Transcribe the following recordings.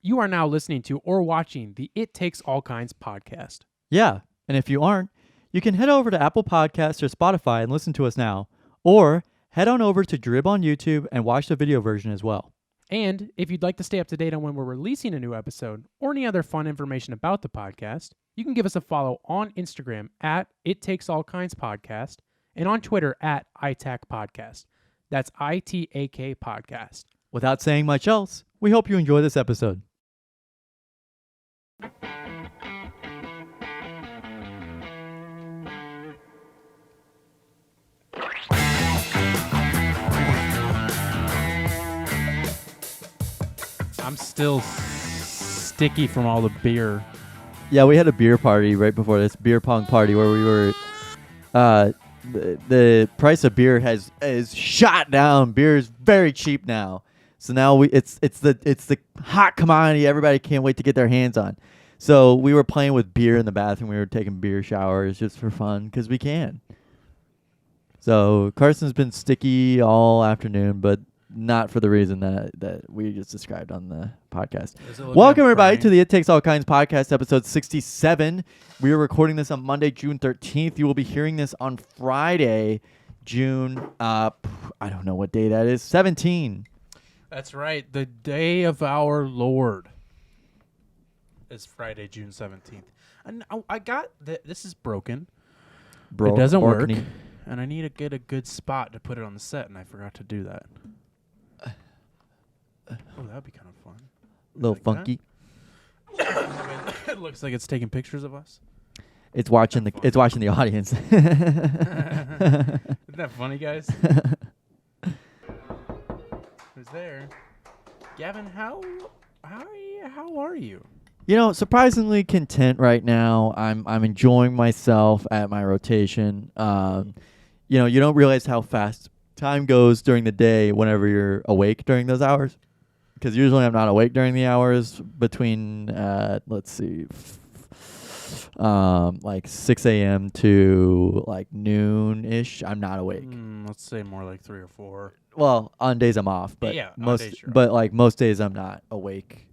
You are now listening to or watching the It Takes All Kinds podcast. Yeah, and if you aren't, you can head over to Apple Podcasts or Spotify and listen to us now. Or head on over to Drib on YouTube and watch the video version as well. And if you'd like to stay up to date on when we're releasing a new episode or any other fun information about the podcast, you can give us a follow on Instagram at It Takes All Kinds Podcast and on Twitter at ITAC Podcast. That's ITAK Podcast. Without saying much else, we hope you enjoy this episode. I'm still sticky from all the beer. Yeah, we had a beer party right before this, beer pong party, where we were the price of beer is shot down. Beer is very cheap now. So now it's the hot commodity everybody can't wait to get their hands on. So we were playing with beer in the bathroom. We were taking beer showers just for fun because we can. So Carson's been sticky all afternoon, but not for the reason that we just described on the podcast. Welcome everybody to the It Takes All Kinds podcast, episode 67. We are recording this on Monday, June 13th. You will be hearing this on Friday, June, I don't know what day that is, 17. That's right. The day of our Lord is Friday, June 17th. And I got this is broken. It doesn't work. And I need to get a good spot to put it on the set, and I forgot to do that. Oh, that'd be kind of fun. A little like funky. It looks like it's taking pictures of us. It's watching the audience. Isn't that funny, guys? Who's there? Gavin, how are you? You know, surprisingly content right now. I'm enjoying myself at my rotation. You know, you don't realize how fast time goes during the day whenever you're awake during those hours. Because usually I'm not awake during the hours between, like 6 a.m. to like noon-ish. I'm not awake. Let's say more like 3 or 4. Well, on days I'm off, but yeah, most days I'm not awake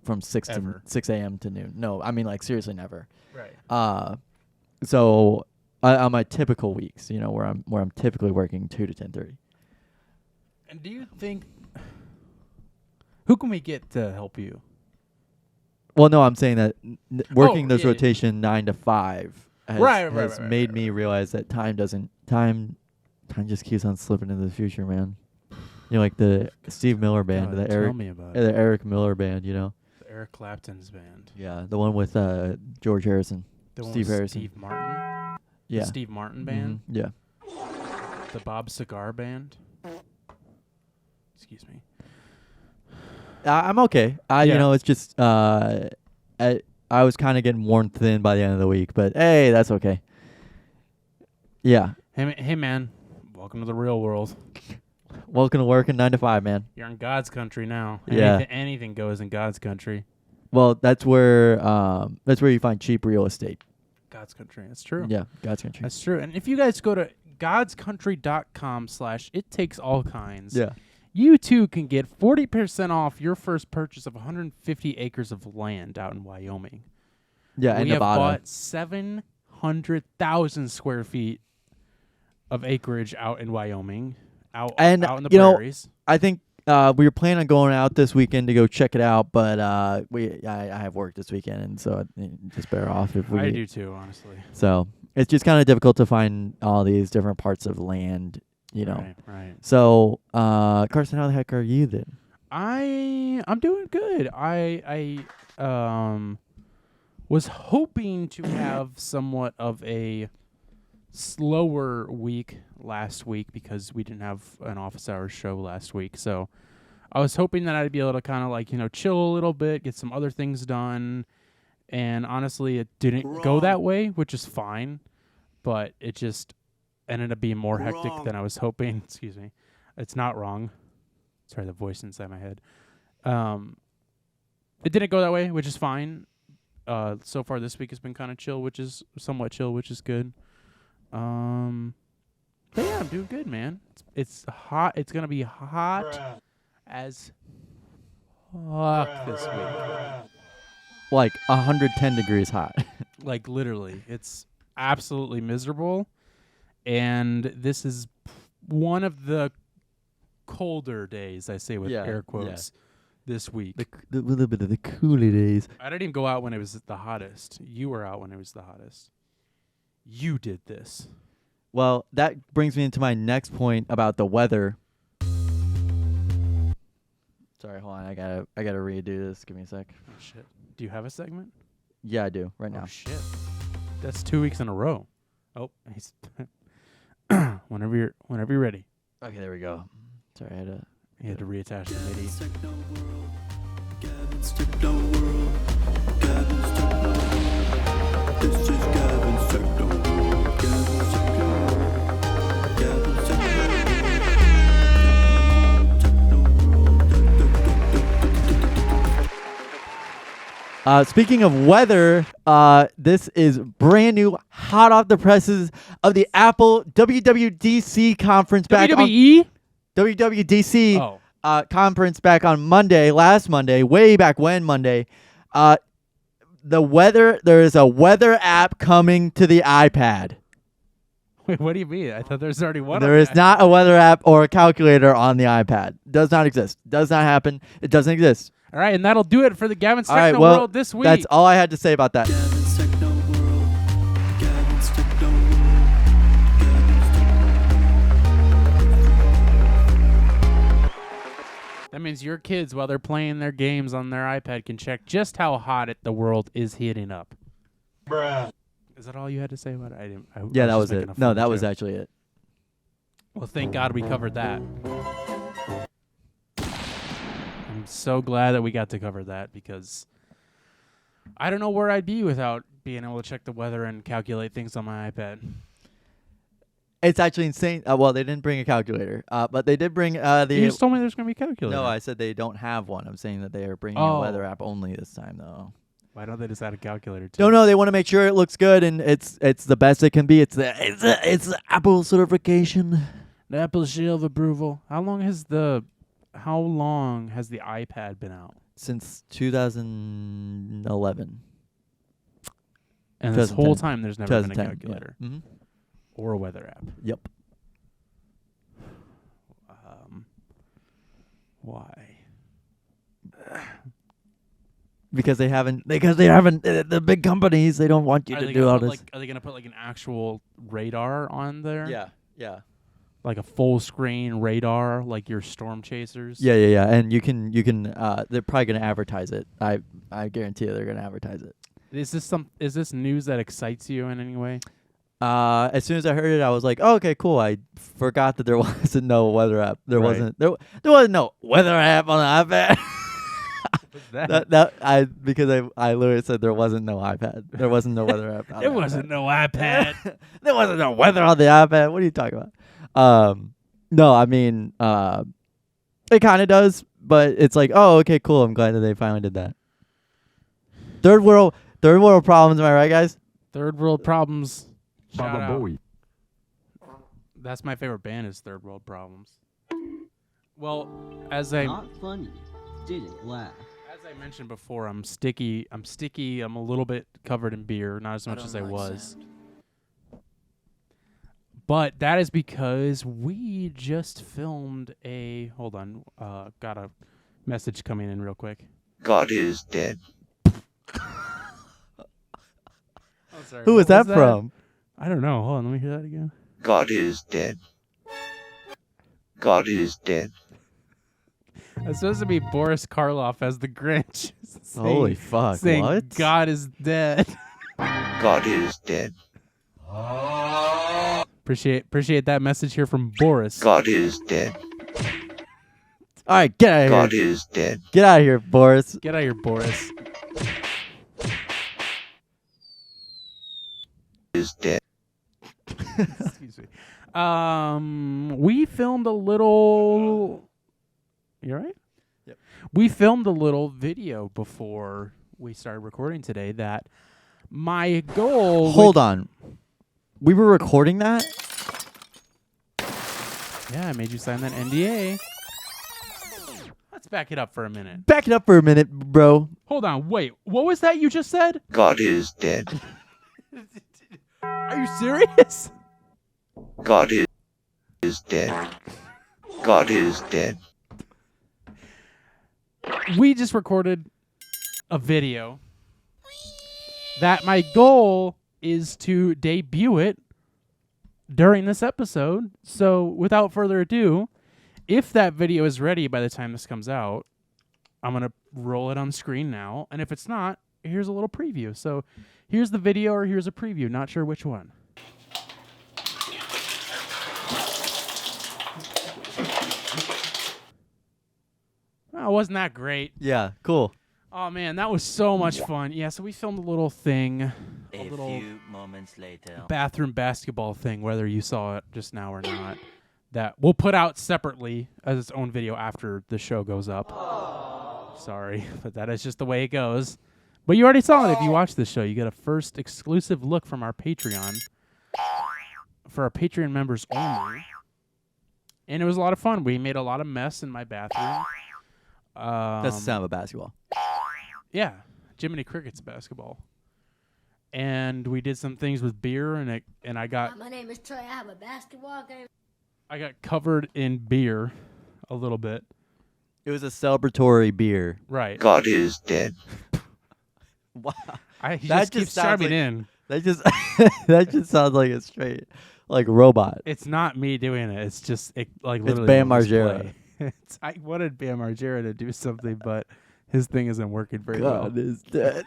from 6 a.m. to noon. No, I mean like seriously never. Right. So on my typical weeks, you know, where I'm typically working 2 to 10:30. And do you think who can we get to help you? Well, no, I'm saying that working this rotation 9 to 5 has made me realize that time just keeps on slipping into the future, man. You know, like the Steve Miller band, the Eric Miller band, you know. The Eric Clapton's band. Yeah, the one with George Harrison, Steve Harrison. Steve Martin. Yeah. The Steve Martin band. Mm-hmm. Yeah. The Bob Cigar band. Excuse me. I'm okay. You know, it's just I was kind of getting worn thin by the end of the week, but hey, that's okay. Yeah. Hey, man. Welcome to the real world. Welcome to working 9 to 5, man. You're in God's country now. Yeah. Anything goes in God's country. Well, that's where you find cheap real estate. God's country. That's true. Yeah, God's country. That's true. And if you guys go to godscountry.com/ittakesallkinds, yeah, you too can get 40% off your first purchase of 150 acres of land out in Wyoming. Yeah, and Nevada. We have bought 700,000 square feet of acreage out in Wyoming, out in the prairies. Know, I think we were planning on going out this weekend to go check it out, but I have work this weekend, and so it's just better off if we. I do too, honestly. So it's just kind of difficult to find all these different parts of land, you know. Right. So, Carson, how the heck are you then? I'm doing good. I was hoping to have somewhat of a slower week last week because we didn't have an office hours show last week. So I was hoping that I'd be able to kind of like, you know, chill a little bit, get some other things done. And honestly, it didn't go that way, which is fine. But it just ended up being more hectic than I was hoping. Excuse me. It's not wrong. Sorry, the voice inside my head. It didn't go that way, which is fine. So far this week has been kind of chill, which is somewhat chill, which is good. But yeah, I'm doing good, man. It's hot. It's gonna be hot as fuck this week. Like 110 degrees hot. Like literally, it's absolutely miserable. And this is one of the colder days, I say with air quotes, this week. The little bit of the cooler days. I didn't even go out when it was the hottest. You were out when it was the hottest. You did this. Well, that brings me into my next point about the weather. Sorry, hold on. I gotta redo this. Give me a sec. Oh shit. Do you have a segment? Yeah, I do right now. Oh shit. That's 2 weeks in a row. Oh, he's whenever you're ready. Okay, there we go. Sorry, I had to reattach the MIDI. Gavin's Techno World. Gavin's Techno World. This is Gavin's Techno World. Gavin's Techno World. Gavin's Techno World. Speaking of weather, this is brand new, hot off the presses of the Apple WWDC conference back WWE? WWDC Oh. conference back on last Monday, way back when Monday. There is a weather app coming to the iPad. Wait, what do you mean? I thought there's already one. There is not a weather app or a calculator on the iPad. Does not exist. Does not happen. It doesn't exist. All right, and that'll do it for the Gavin's All right, Techno well, World this week. that's all I had to say about that. Gavin's Techno World. Gavin's Techno World. Gavin's Techno. That means your kids, while they're playing their games on their iPad, can check just how hot the world is heating up. Bruh. Is that all you had to say about it? Yeah, that was it. No, that was actually it. Well, thank God we covered that. I'm so glad that we got to cover that because I don't know where I'd be without being able to check the weather and calculate things on my iPad. It's actually insane. Well, they didn't bring a calculator, but they did bring the. You just told me there's going to be a calculator. No, I said they don't have one. I'm saying that they are bringing a weather app only this time, though. Why don't they just add a calculator too? Don't know. They want to make sure it looks good and it's the best it can be. It's the Apple certification. The Apple seal of approval. How long has the iPad been out? Since 2011. And this whole time there's never been a 2010, calculator yeah. or a weather app. Yep. Why? Because they haven't. The big companies, they don't want you to do all this. Are they gonna put like an actual radar on there? Yeah. Like a full screen radar, like your storm chasers. Yeah. And you can. They're probably gonna advertise it. I guarantee you, they're gonna advertise it. Is this news that excites you in any way? As soon as I heard it, I was like, "Oh, okay, cool." I forgot that there wasn't no weather app. There wasn't no weather app on the iPad. Because I literally said there wasn't no iPad. There wasn't no weather app. There wasn't no iPad. There wasn't no weather on the iPad. What are you talking about? No, I mean, it kind of does, but it's like, oh, okay, cool. I'm glad that they finally did that. Third world problems. Am I right, guys? Third world problems. Shout Baba out. Bowie. That's my favorite band is Third World Problems. Well, as I Not funny. Didn't laugh. As I mentioned before, I'm sticky. I'm a little bit covered in beer, not as much as I was. But that is because we just filmed a. Hold on, got a message coming in real quick. God is dead. Oh, sorry. Who was that from? I don't know. Hold on, let me hear that again. God is dead. God is dead. It's supposed to be Boris Karloff as the Grinch. Holy fuck! Saying What? God is dead. God is dead. Appreciate that message here from Boris. God is dead. All right, get out of God here. is dead. Get out of here, Boris. Get out of here, Boris. Is dead. Excuse me. We filmed a little. You all right? Yep. We filmed a little video before we started recording today. That my goal. Hold on. We were recording that? Yeah, I made you sign that NDA. That's back it up for a minute. Back it up for a minute, bro. Hold on, wait. What was that you just said? God is dead. Are you serious? God is dead. God is dead. We just recorded a video that my goal is to debut it during this episode. So without further ado, if that video is ready by the time this comes out, I'm going to roll it on screen now. And if it's not, here's a little preview. So here's the video or here's a preview. Not sure which one. Oh, wasn't that great? Yeah, cool. Oh, man, that was so much fun. Yeah, so we filmed a little thing, a little few moments later. bathroom basketball thing, whether you saw it just now or not, that we'll put out separately as its own video after the show goes up. Sorry, but that is just the way it goes. But you already saw it if you watched this show. You get a first exclusive look from our Patreon for our Patreon members only. And it was a lot of fun. We made a lot of mess in my bathroom. That's the sound of a basketball. Yeah, Jiminy Cricket's basketball. And we did some things with beer, and I got My name is Trey. I have a basketball game. I got covered in beer a little bit. It was a celebratory beer. Right. God is dead. Wow. He That just just keeps sounds chiming like- in. That just that just sounds like a straight robot. It's not me doing it. It's just like It's literally Bam on display. Margera. I wanted Bam Margera to do something, but his thing isn't working very well. God is dead.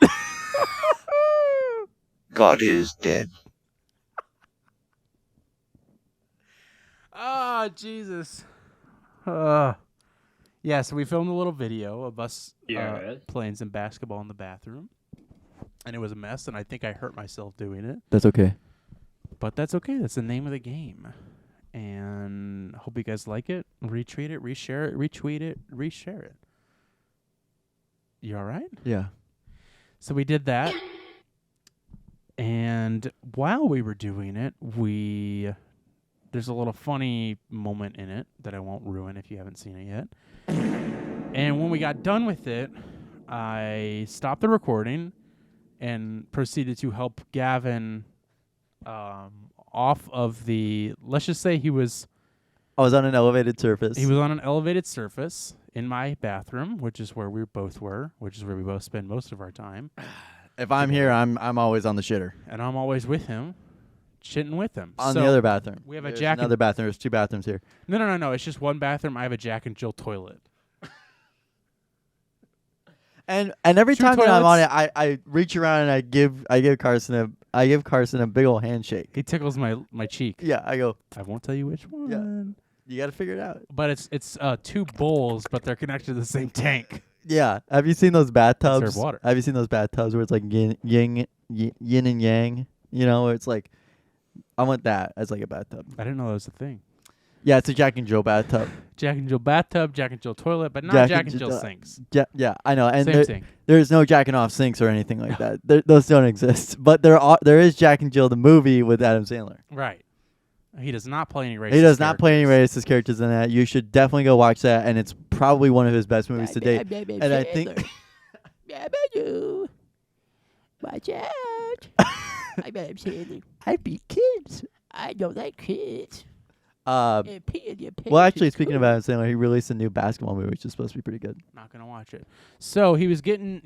God is dead. Oh, Jesus. Yeah, so we filmed a little video of us playing some basketball in the bathroom. And it was a mess, and I think I hurt myself doing it. That's okay. But that's okay. That's the name of the game. And hope you guys like it. Retweet it, reshare it, retweet it, reshare it. You all right? Yeah. So we did that. And while we were doing it, there's a little funny moment in it that I won't ruin if you haven't seen it yet. And when we got done with it, I stopped the recording and proceeded to help Gavin off of the, let's just say I was on an elevated surface. he was on an elevated surface in my bathroom, which is where we both were, which is where we both spend most of our time. If I'm here, I'm always on the shitter. And I'm always with him, shitting with him. On So the other bathroom. we have a There's Jack and- another bathroom. There's two bathrooms here. No. It's just one bathroom. I have a Jack and Jill toilet. And every Two time that I'm on it, toilets. I reach around and I give Carson a big old handshake. He tickles my cheek. Yeah, I go, I won't tell you which one. you got to figure it out. But it's two bowls, but they're connected to the same tank. Yeah. Have you seen those bathtubs? water. Have you seen those bathtubs where it's like yin and yang? You know, where it's like, I want that as like a bathtub. I didn't know that was a thing. Yeah, it's a Jack and Jill bathtub. Jack and Jill bathtub, Jack and Jill toilet, but not Jack and Jill sinks. Yeah, I know. And Same sink. there's no jacking off sinks or anything like that. Those don't exist. But there is Jack and Jill, the movie with Adam Sandler. Right. He does not play any racist He does not play any characters. racist characters in that. You should definitely go watch that, and it's probably one of his best movies to date. And I think Watch out. I'm Adam Sandler. I beat kids. I don't like kids. And pee in your pants well, actually, is speaking of cool. Adam Sandler, he released a new basketball movie, which is supposed to be pretty good. Not gonna watch it. So he was getting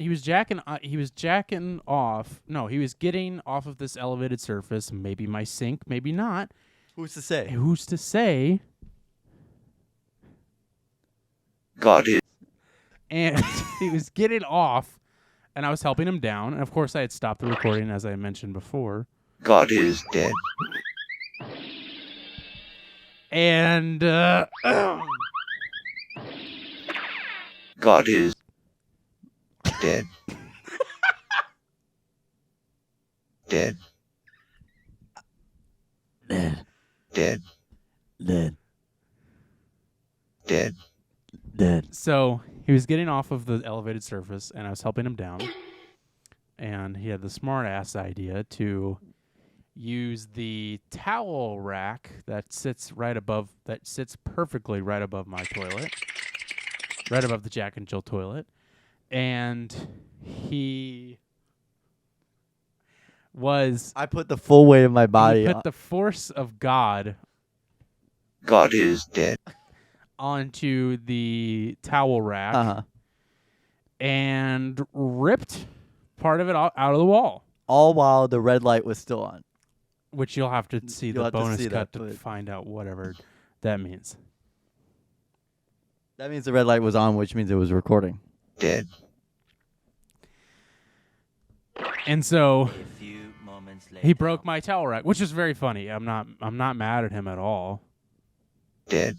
off of this elevated surface. Maybe my sink, maybe not. Who's to say? Who's to say? God is And he was getting off, and I was helping him down. And of course, I had stopped the recording, as I mentioned before. God is dead. And God is dead. Dead. Dead. Dead. so he was getting off of the elevated surface, and I was helping him down. And he had the smart ass idea to use the towel rack that sits perfectly right above my toilet. right above the Jack and Jill toilet, and he was I put the full weight of my he body. put the force of God God is dead. onto the towel rack Uh-huh. and ripped part of it out of the wall, All while the red light was still on. which you'll have to see You'll the have to bonus see cut that, to but- find out whatever that means. That means the red light was on, which means it was recording. Dead. And so A few moments later. he broke my towel rack, which is very funny. I'm not mad at him at all. Dead.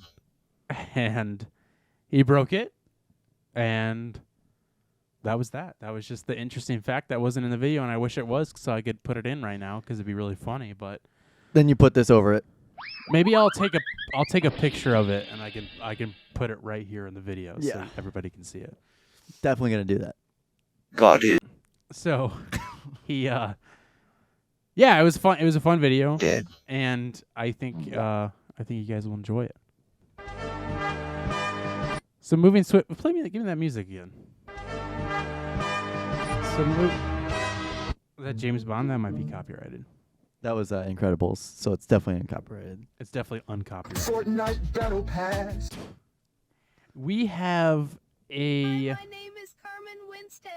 And he broke it, and that was that. That was just the interesting fact that wasn't in the video, and I wish it was so I could put it in right now because it'd be really funny. But Then you put this over it. maybe I'll take a picture of it, and I can put it right here in the video so Yeah. everybody can see it. Definitely gonna do that. God is So he yeah, it was fun. It was a fun video, dead. and I think you guys will enjoy it. So moving give me that music again. So is that James Bond? That might be copyrighted. That was Incredibles, so it's definitely uncopyrighted. It's definitely uncopyrighted. Fortnite Battle Pass. We have a My name is Carmen Winston.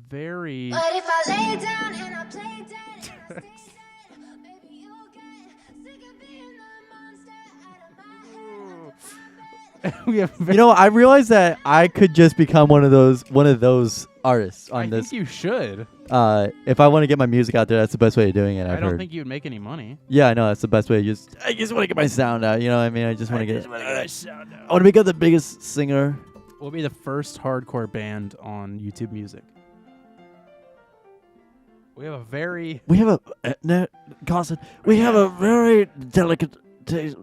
very But if I lay down and I play dead and I stay dead, maybe you'll get sick of being the monster out of my head. we have You know, I realized that I could just become one of those artists I on this. think you should. If I want to get my music out there, that's the best way of doing it. I I've don't heard. think you would make any money. Yeah, I know that's the best way. I just want to get my sound out. You know what I mean? I just want to get. I want to become the biggest singer. We'll be the first hardcore band on YouTube Music. We have a very We have Carson. We have a very delicate taste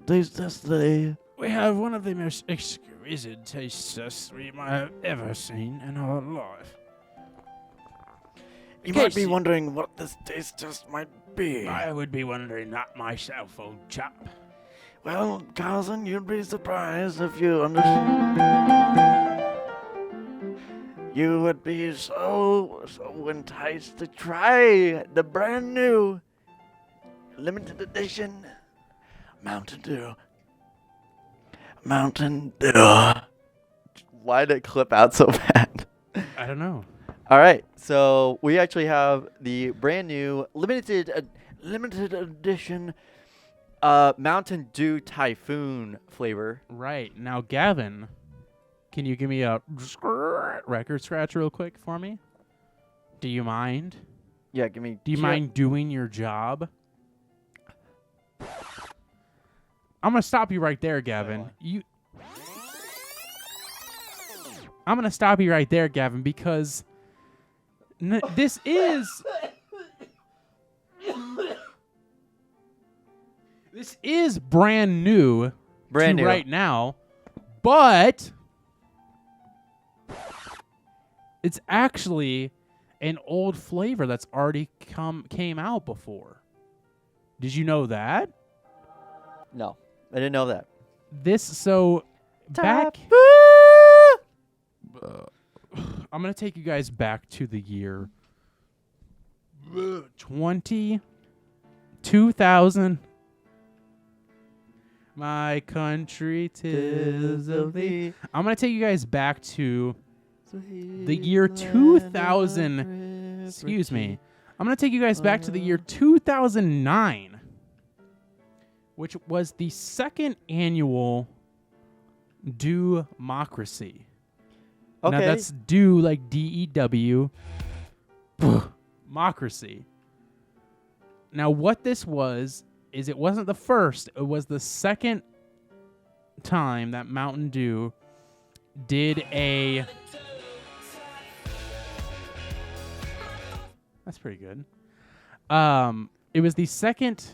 today. we have one of the most exquisite tastes we might have ever seen in our life. You might be wondering what this taste test might be. I would be wondering that myself, old chap. Well, Carson, you'd be surprised if you understand. You would be so enticed to try the brand new limited edition Mountain Dew. Mountain Dew. Why did it clip out so bad? I don't know. All right, so we actually have the brand new limited edition Mountain Dew Typhoon flavor. Right. Now, Gavin, can you give me a record scratch real quick for me? Do you mind? Yeah, give me. Do you mind doing your job? I'm going to stop you right there, Gavin. I'm going to stop you right there, Gavin, because this is brand new Brand to new. right now, but it's actually an old flavor that's already came out before. Did you know that? No, I didn't know that. Back I'm going to take you guys back to the year 2000. My country 'tis of thee. I'm going to take you guys back to the year 2000. Excuse me. I'm going to take you guys back to the year 2009, which was the second annual Dewmocracy. Okay. Now that's Dew like DEW. Democracy. Now what this was is it wasn't the first, it was the second time that Mountain Dew did a That's pretty good. It was the second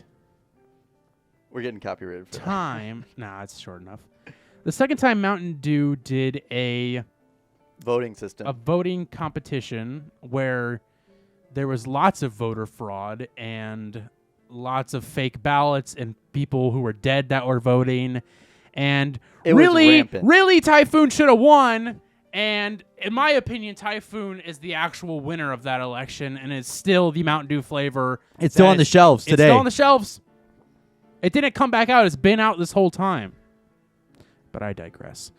We're getting copyrighted for that. time. Nah, it's short enough. The second time Mountain Dew did a Voting system. voting competition where there was lots of voter fraud and lots of fake ballots and people who were dead that were voting. And It was rampant. really Typhoon should have won. And in my opinion, Typhoon is the actual winner of that election, and it's still the Mountain Dew flavor. It's still on the shelves It's today. still on the shelves. It didn't come back out. It's been out this whole time. But I digress.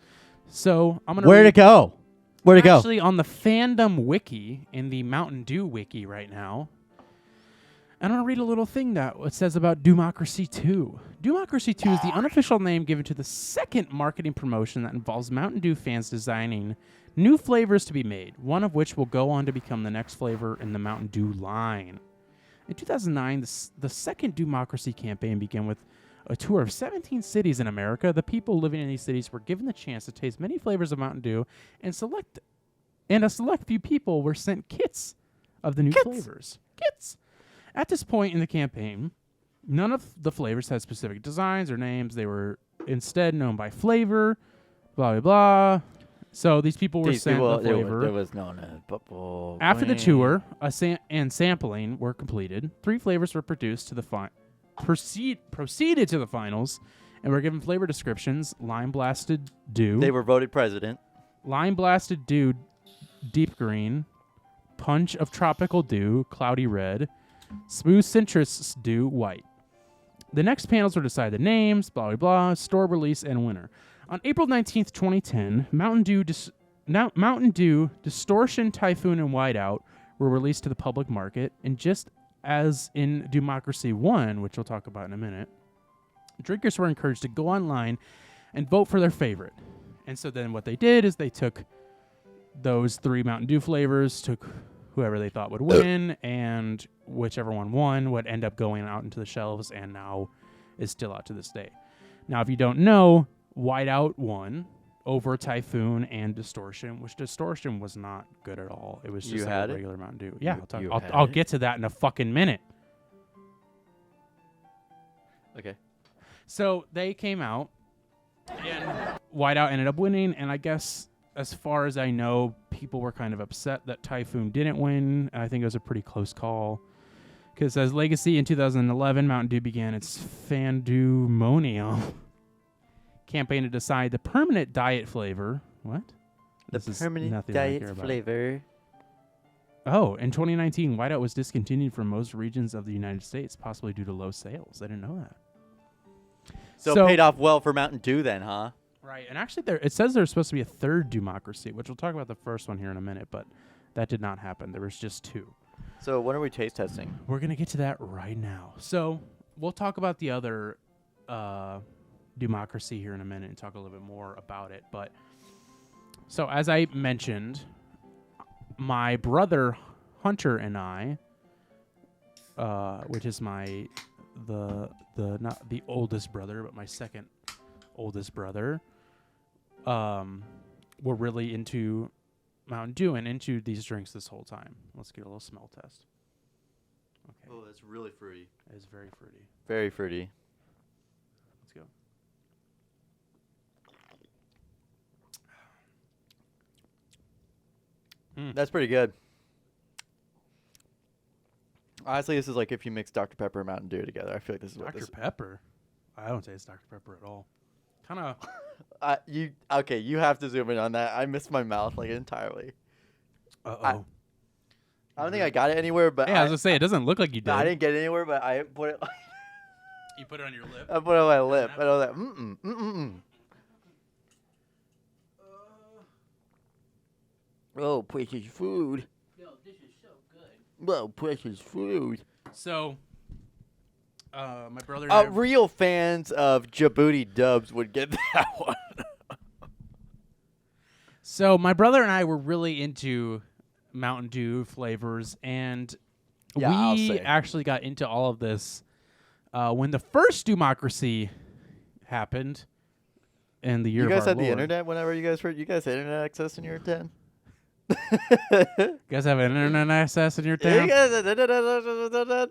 So I'm gonna. Where'd it go? Where'd it go? Actually, on the fandom wiki, in the Mountain Dew wiki right now, and I'm going to read a little thing that it says about Democracy 2. Democracy 2 is the unofficial name given to the second marketing promotion that involves Mountain Dew fans designing new flavors to be made, one of which will go on to become the next flavor in the Mountain Dew line. In 2009, the second Democracy campaign began with a tour of 17 cities in America. The people living in these cities were given the chance to taste many flavors of Mountain Dew, and a select few people were sent kits of the new flavors. Kits! At this point in the campaign, none of the flavors had specific designs or names. They were instead known by flavor, blah, blah, blah. So these people were sent the flavor. There was known as bubble. After the tour and sampling were completed, 3 flavors were produced to the proceeded to the finals and were given flavor descriptions: Lime Blasted Dew. They were voted president. Lime Blasted Dew Deep Green, Punch of Tropical Dew Cloudy Red, Smooth Citrus Dew White. The next panels were to decide the names, blah, blah, blah, store release, and winner. On April 19th, 2010, Mountain Dew Distortion, Typhoon, and Whiteout were released to the public market, and just as in Democracy 1, which we'll talk about in a minute, drinkers were encouraged to go online and vote for their favorite. And so then what they did is they took those 3 Mountain Dew flavors, took whoever they thought would win, and whichever one won would end up going out into the shelves, and now is still out to this day. Now, if you don't know, Whiteout won over Typhoon and Distortion, which Distortion was not good at all. It was just like a regular Mountain Dew. Yeah, I'll get to that in a fucking minute. Okay. So they came out, and Whiteout ended up winning, and I guess as far as I know, people were kind of upset that Typhoon didn't win. I think it was a pretty close call. Because as Legacy in 2011, Mountain Dew began its Fandumonium campaign to decide the permanent diet flavor. What? The permanent diet flavor. Oh, in 2019, Whiteout was discontinued from most regions of the United States, possibly due to low sales. I didn't know that. So it paid off well for Mountain Dew then, huh? Right, and actually it says there's supposed to be a third Democracy, which we'll talk about the first one here in a minute, but that did not happen. There was just 2. So when are we taste testing? We're going to get to that right now. So we'll talk about the other Democracy here in a minute and talk a little bit more about it. But so as I mentioned, my brother Hunter and I, which is not the oldest brother, but my second oldest brother, were really into Mountain Dew and into these drinks this whole time. Let's get a little smell test. Okay. Oh, that's really fruity. It is very fruity. Very fruity. Let's go. That's pretty good. Honestly, this is like if you mix Dr. Pepper and Mountain Dew together. I feel like this is what Dr. Pepper? I don't taste Dr. Pepper at all. Kind of. You have to zoom in on that. I missed my mouth like entirely. Uh-oh. I don't think I got it anywhere, but yeah, I was gonna say it doesn't look like you did. No, I didn't get it anywhere, but I put it. You put it on your lip. I put it on my lip, and I was like, Oh, precious food. Yo, this is so good. Whoa, precious food. So, my brother and I Real fans of Djibouti Dubs would get that one. So my brother and I were really into Mountain Dew flavors, and we actually got into all of this when the first Democracy happened in the year of our You guys had Lord. the internet whenever you guys had internet access in your 10? You guys have internet access in your town?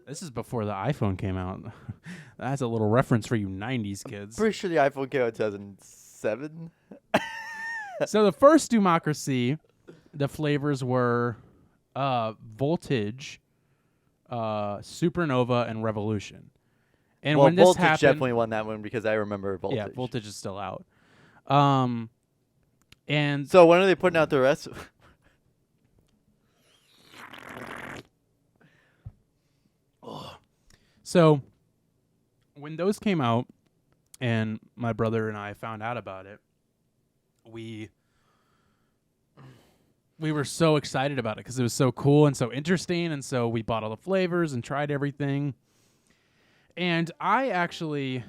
This is before the iPhone came out. That's a little reference for you 90s kids. Pretty sure the iPhone came out in 2007. So the first Democracy, the flavors were Voltage, Supernova, and Revolution. And when this Voltage happened, definitely won that one because I remember Voltage. Yeah, Voltage is still out. And So when are they putting out the rest? so when those came out and my brother and I found out about it, we were so excited about it because it was so cool and so interesting. And so we bought all the flavors and tried everything. And I actually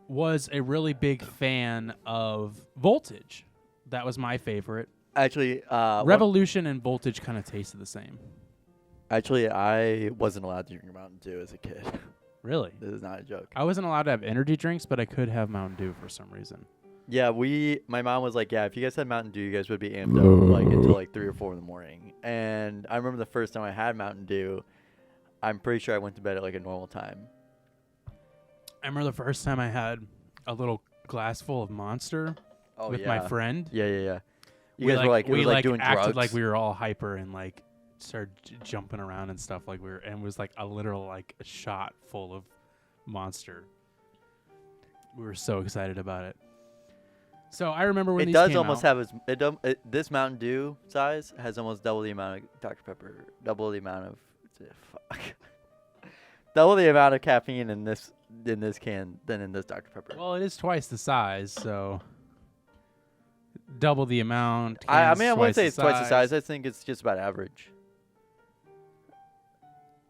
was a really big fan of Voltage. That was my favorite. Actually, Revolution and Voltage kind of tasted the same. Actually, I wasn't allowed to drink Mountain Dew as a kid. Really? This is not a joke. I wasn't allowed to have energy drinks, but I could have Mountain Dew for some reason. Yeah, my mom was like, yeah, if you guys had Mountain Dew, you guys would be amped up like until like 3 or 4 in the morning. And I remember the first time I had Mountain Dew, I'm pretty sure I went to bed at like a normal time. I remember the first time I had a little glass full of Monster with my friend. Yeah. You We guys were like, it we was like doing acted drugs. like we were all hyper and like started jumping around and stuff like and it was like a literal like a shot full of Monster. We were so excited about it. So I remember when It these does came almost out, have this Mountain Dew size has almost double the amount of Dr. Pepper, double the amount of double the amount of caffeine in this can than in this Dr. Pepper. well, it is twice the size, so double the amount. I cans mean, I wouldn't twice say it's twice the size. I think it's just about average.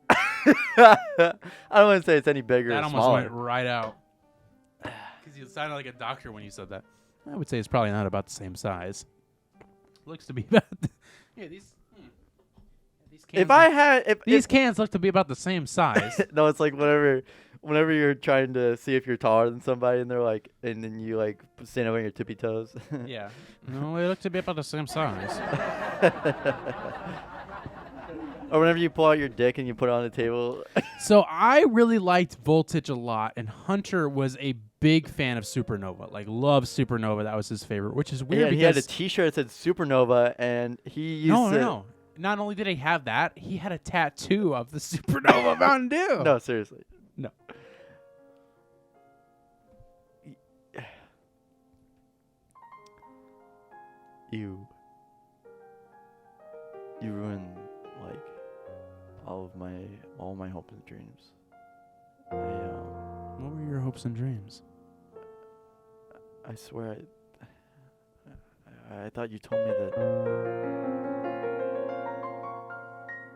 I don't want to say it's any bigger That or almost smaller. went right out. Because you sounded like a doctor when you said that. I would say it's probably not about the same size. Looks to be about. Yeah, these cans. If I had, these cans look to be about the same size. no, it's like whenever you're trying to see if you're taller than somebody, and they're like, and then you like stand up on your tippy toes. Yeah. No, they look to be about the same size. Or whenever you pull out your dick and you put it on the table. So I really liked Voltage a lot, and Hunter was a big fan of Supernova. Like, loved Supernova. That was his favorite, which is weird Yeah, because he had a T-shirt that said Supernova, and he used no. Not only did he have that, he had a tattoo of the Supernova Mountain Dew. No, seriously. No. You ruined like all my hopes and dreams. What were your hopes and dreams? I swear I thought you told me that.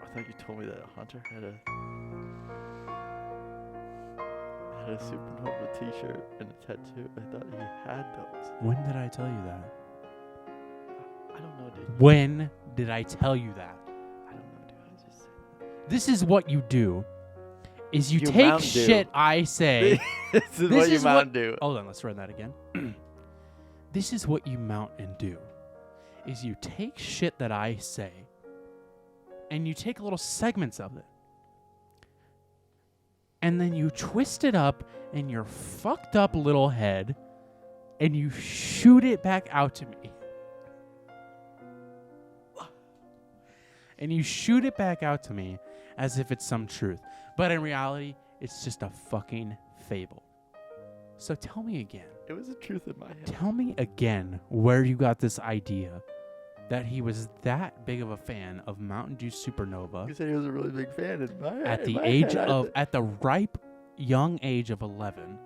I thought you told me that Hunter had a Supernova T-shirt and a tattoo. I thought he had those. When did I tell you that? I don't know, dude. When did I tell you that? I don't know, dude. I just. This is what you do. Is you You take Mountain Dew. shit I say. This is what you Mountain Dew. Hold on, let's run that again. This is what you mount and do. Is you take shit that I say and you take little segments of it. And then you twist it up in your fucked up little head and you shoot it back out to me. And you shoot it back out to me as if it's some truth. But in reality, it's just a fucking fable. So tell me again. It was the truth in my head. Tell me again where you got this idea that he was that big of a fan of Mountain Dew Supernova You said he was a really big fan in my at the in my age head, of at the ripe young age of 11.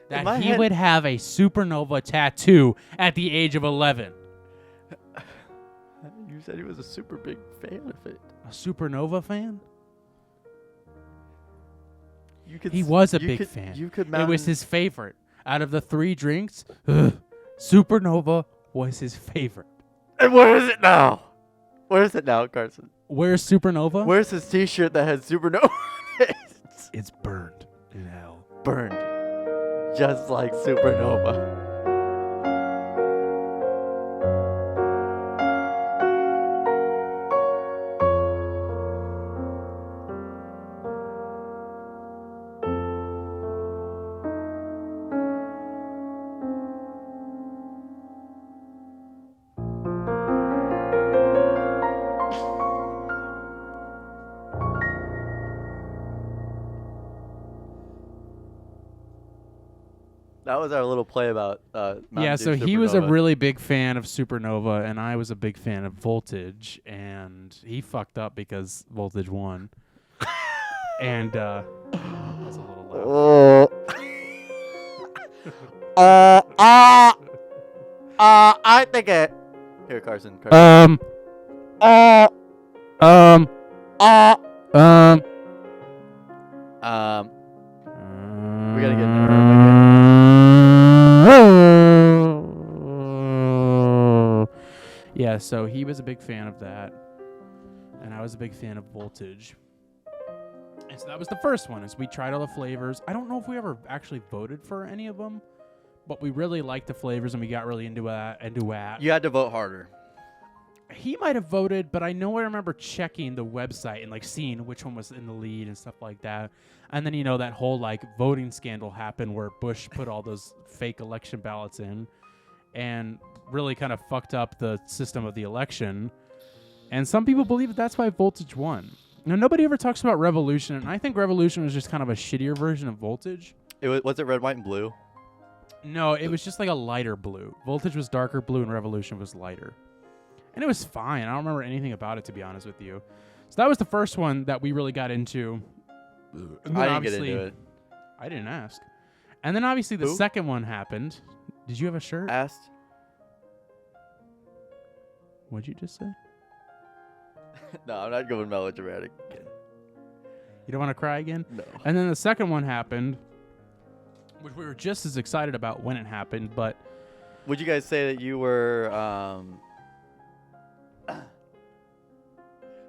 That my he head- would have a Supernova tattoo at the age of 11. You said he was a super big fan of it. A Supernova fan? You could. He s- was a you big could- fan. You could. It Mountain, was his favorite. Out of the 3 drinks, Supernova was his favorite. And where is it now? Where is it now, Carson? Where's Supernova? Where's his T-shirt that has Supernova? It's burned in hell. Burned, just like Supernova. That was our little play about Mountain Yeah, Dew so he was a Supernova. really big fan of Supernova, and I was a big fan of Voltage, and he fucked up because Voltage won. And that was a little loud. I think it. Here, Carson. Carson. Um, um, we gotta get in the room Yeah, so he was a big fan of that, and I was a big fan of Voltage. And so that was the first one, is we tried all the flavors. I don't know if we ever actually voted for any of them, but we really liked the flavors, and we got really into that. You had to vote harder. He might have voted, but I remember checking the website and like seeing which one was in the lead and stuff like that. And then that whole like voting scandal happened where Bush put all those fake election ballots in and really kind of fucked up the system of the election. And some people believe that's why Voltage won. Now, nobody ever talks about Revolution, and I think Revolution was just kind of a shittier version of Voltage. Was it red, white, and blue? No, it was just like a lighter blue. Voltage was darker blue, and Revolution was lighter. And it was fine. I don't remember anything about it, to be honest with you. So that was the first one that we really got into. I didn't get into it. I didn't ask. And then obviously the Who? second one happened. Did you have a shirt? Asked. What'd you just say? No, I'm not going melodramatic again. You don't want to cry again? No. And then the second one happened, which we were just as excited about when it happened, but Would you guys say that you were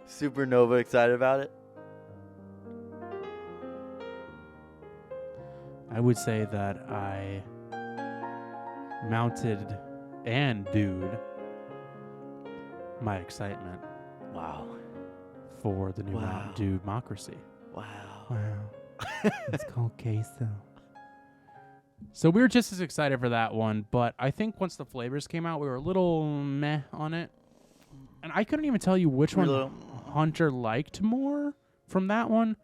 Supernova excited about it? I would say that I mounted and dude my excitement Wow. for the new Wow. Mountain Dew democracy. Wow. Wow. It's called queso. So we were just as excited for that one, but I think once the flavors came out, we were a little meh on it. And I couldn't even tell you which one Little- Hunter liked more from that one.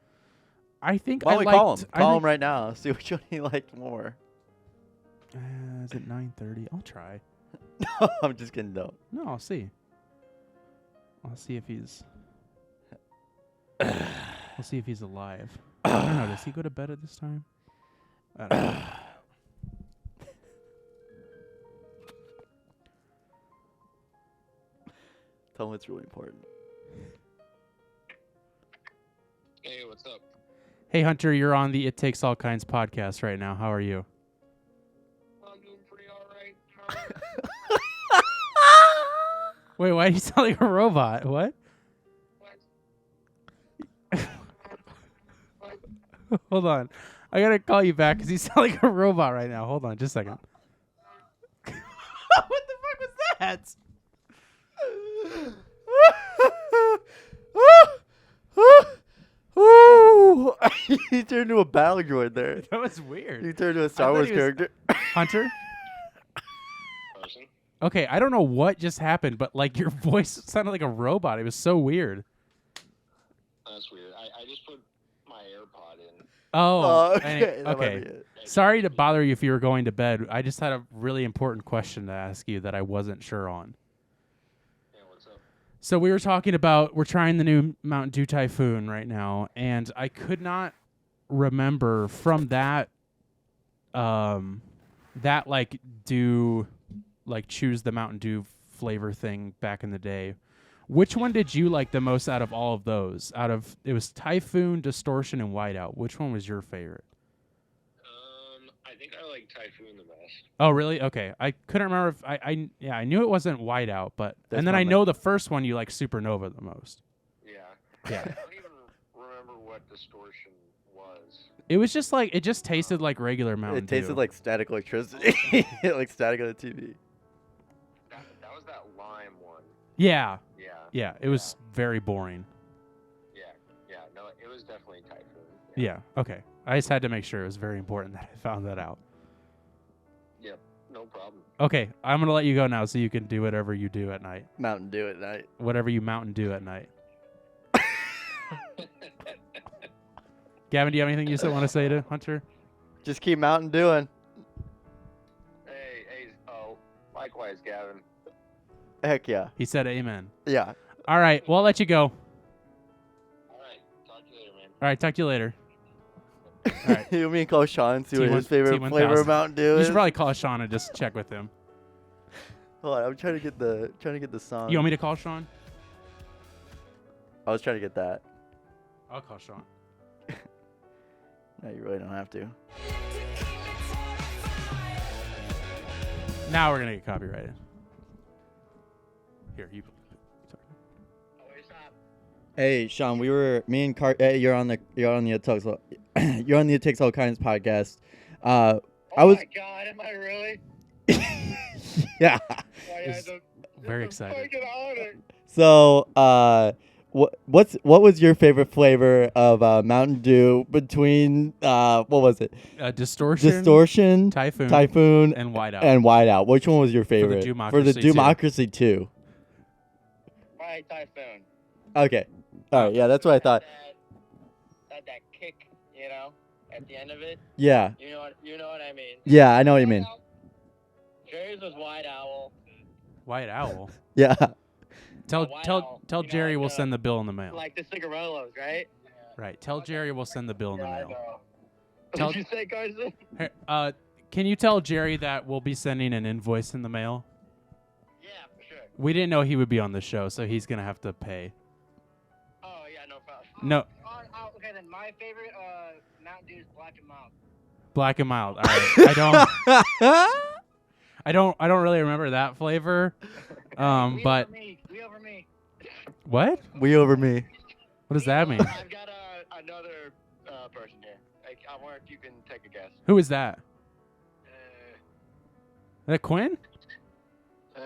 I think Why I don't we liked... call him? I Call think- him right now. See which one he liked more. Is it 9:30? I'll try. No, I'm just kidding. No. No, I'll see. I'll see if he's... I'll see if he's alive. I don't know. Does he go to bed at this time? I don't know. Tell him it's really important. Hey, what's up? Hey, Hunter, you're on the It Takes All Kinds podcast right now. How are you? I'm doing pretty alright. Wait, why do you sound like a robot? What? Hold on. I gotta call you back because you sound like a robot right now. Hold on, just a second. What the fuck was that? Ooh, he turned into a battle droid there. That was weird. He turned into a Star thought Wars he was- character. Hunter? Carson? Okay, I don't know what just happened, but like your voice sounded like a robot. It was so weird. That's weird. I just put my AirPod in. Oh, okay. that might okay. be it. Sorry to bother you if you were going to bed. I just had a really important question to ask you that I wasn't sure on. Yeah, what's up? So we were talking about we're trying the new Mountain Dew Typhoon right now, and I could not remember from that that like choose the Mountain Dew flavor thing back in the day. Which one did you like the most out of all of those? It was Typhoon, Distortion, and Whiteout. Which one was your favorite? I think I like Typhoon the best. Oh, really? Okay. I couldn't remember if I knew it wasn't Whiteout, but That's and then my I ma- know the first one you like Supernova the most. Yeah. Yeah. I don't even remember what Distortion was. It was just like it just tasted like regular Mountain It tasted Dew. like static electricity, like static on the TV. That was that lime one. Yeah. Yeah. Yeah, it was very boring. Yeah. Yeah. No, it was definitely Typhoon. Yeah. Okay. I just had to make sure it was very important that I found that out. Yep. No problem. Okay, I'm going to let you go now so you can do whatever you do at night. Mountain Dew at night. Whatever you Mountain Dew at night. Gavin, do you have anything you still want to say to Hunter? Just keep Mountain Dewing. Likewise, Gavin. Heck yeah. He said amen. Yeah. All right, well, I'll let you go. All Alright, talk to you later, man. right, talk to you later. All right. You and me call Sean and see what T1 his favorite T1000. flavor of Mountain Dew You is. should probably call Sean and just check with him. Hold on, I'm trying to get the song. You want me to call Sean? I was trying to get that. I'll call Sean. No, you really don't have to. Now we're gonna get copyrighted. Here, you. Sorry. Hey, Sean, me and you're on the you're on the It Takes All Kinds podcast. I was. my God, am I really? Yeah. Very excited. So, what was your favorite flavor of Mountain Dew between what was it? Distortion, Typhoon, and Whiteout. and Whiteout. Which one was your favorite? For the Democracy Democracy 2. Probably Typhoon. Okay. All right. Yeah, that's what I thought. That kick, you know, at the end of it. Yeah. You know what I mean. Yeah, I know what you mean. Jerry's was White Owl. White Owl. Yeah. Tell White tell Owl. tell You know, Jerry like we'll the- send the bill in the mail. Like the cigarillos, right? Right. Tell Jerry we'll send the bill in the Yeah, I mail. know. Tell- What did you say, Carson? Hey, can you tell Jerry that we'll be sending an invoice in the mail? Yeah, for sure. We didn't know he would be on the show, so he's gonna have to pay. Oh yeah, no problem. No, Okay, then my favorite Mountain Dew is Black and Mild. Black and Mild. All right. I don't really remember that flavor. But We over me. what? We over me. What does that mean? I've got another person here. I wonder if you can take a guess. Who is that? Uh, That Quinn? uh,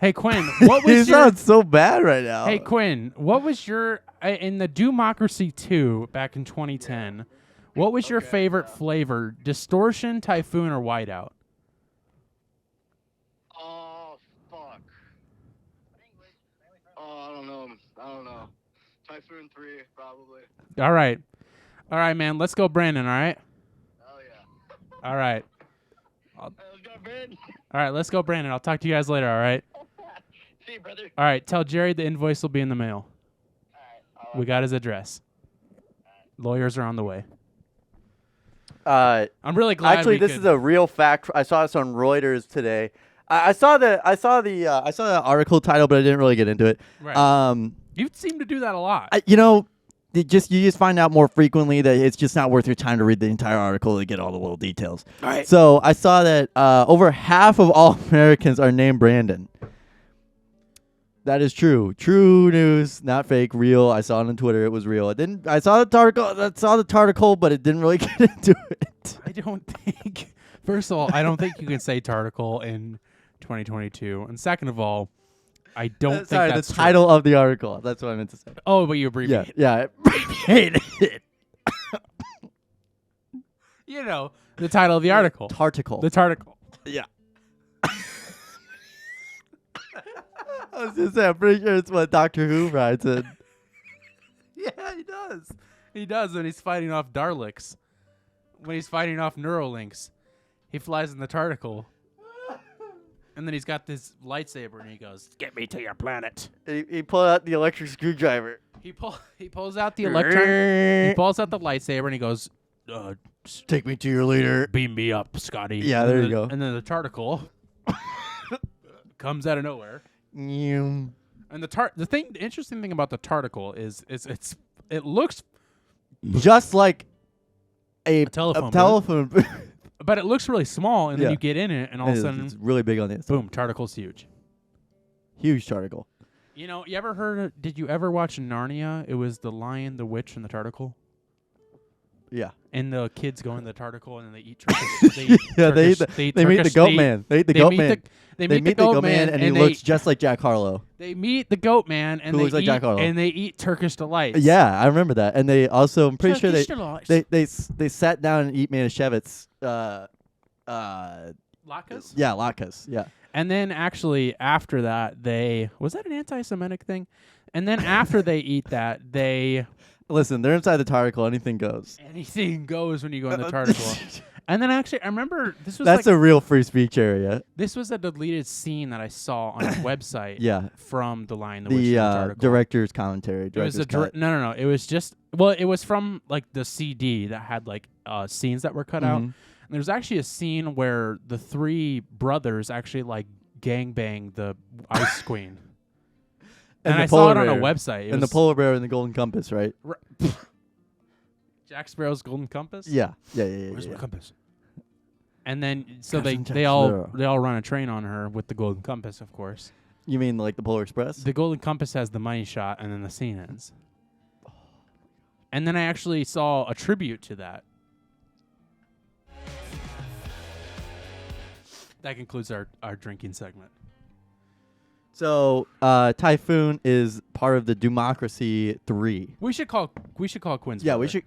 Hey Quinn, what He was your? sounds so bad right now. Hey Quinn, what was your in the Democracy 2 back in 2010? What was your favorite flavor? Distortion, Typhoon, or Whiteout? oh fuck. Oh, I don't know. Typhoon 3 probably. All right, man. Let's go, Brandon. All right. Oh yeah. All right. Let's go, Ben. All right. Let's go, Brandon. I'll talk to you guys later. All right. See you, brother. All right. Tell Jerry the invoice will be in the mail. All We got his address. Lawyers are on the way. Uh, I'm really glad. actually, we this could- is a real fact. I saw this on Reuters today. I saw the article title, but I didn't really get into it. Right. You seem to do that a lot. You just find out more frequently that it's just not worth your time to read the entire article to get all the little details. All right. So I saw that over half of all Americans are named Brandon. That is true. True news, not fake, real. I saw it on Twitter. It was real. I saw the article, but it didn't really get into it. I don't think. First of all, I don't think you can say tarticle in 2022, and second of all, I don't think Sorry, that's the true. title of the article. That's what I meant to say. Oh, but you abbreviate. Yeah, abbreviated it. You know the title of the article. Tarticle. The tarticle. Yeah. I was gonna say, I'm pretty sure it's what Doctor Who writes in. Yeah, he does. He does when he's fighting off Daleks. When he's fighting off Neurolinks, he flies in the tarticle. And then he's got this lightsaber and he goes, "Get me to your planet." He pulled out the electric screwdriver. He pulls out the electron. He pulls out the lightsaber and he goes, Take me to your leader. "Beam me up, Scotty." Yeah, And there you then- go. And then the tarticle comes out of nowhere. Mm. And the interesting thing about the tarticle is it looks, Just like a telephone booth. telephone booth. but it looks really small, and then Yeah. you get in it, and all of a sudden, It's really big on the inside. boom, tarticle's huge. Huge tarticle. You know, did you ever watch Narnia? It was the Lion, the Witch, and the Tarticle. Yeah. And the kids go in the tarticle and they eat Turkish. Yeah, they meet the goat man. They eat the goat man. They They meet the goat man, and he looks just like Jack Harlow. They meet the goat man, and Who they looks like eat, Jack Harlow. and they eat Turkish delights. Yeah, I remember that. And they also, I'm pretty Turkish sure delights. they sat down and eat Manischewitz. Latkes? Yeah, latkes. Yeah. And then actually after that, was that an anti-Semitic thing? And then after they eat that, Listen, they're inside the tarticle. Anything goes. anything goes when you go in the tarticle. And then actually, I remember this was That's like, a real free speech area. this was a deleted scene that I saw on a website. Yeah. From the Lion, the Witch, and The the article. director's commentary. It was Director's cut. no. It was just it was from like the CD that had like scenes that were cut out. Mhm. And there's actually a scene where the three brothers actually like gangbang the Ice Queen. And the I saw it polar on a bear. website. It And the was polar bear and the golden compass, right? Jack Sparrow's Golden Compass. Yeah. Where's my compass? And then so Captain they Jack all Sparrow. run a train on her with the Golden Compass, of course. You mean like the Polar Express? The Golden Compass has the money shot, and then the scene ends. And then I actually saw a tribute to that. That concludes our drinking segment. So Typhoon is part of the Democracy 3. We should call Quinn's. Yeah, brother. we should.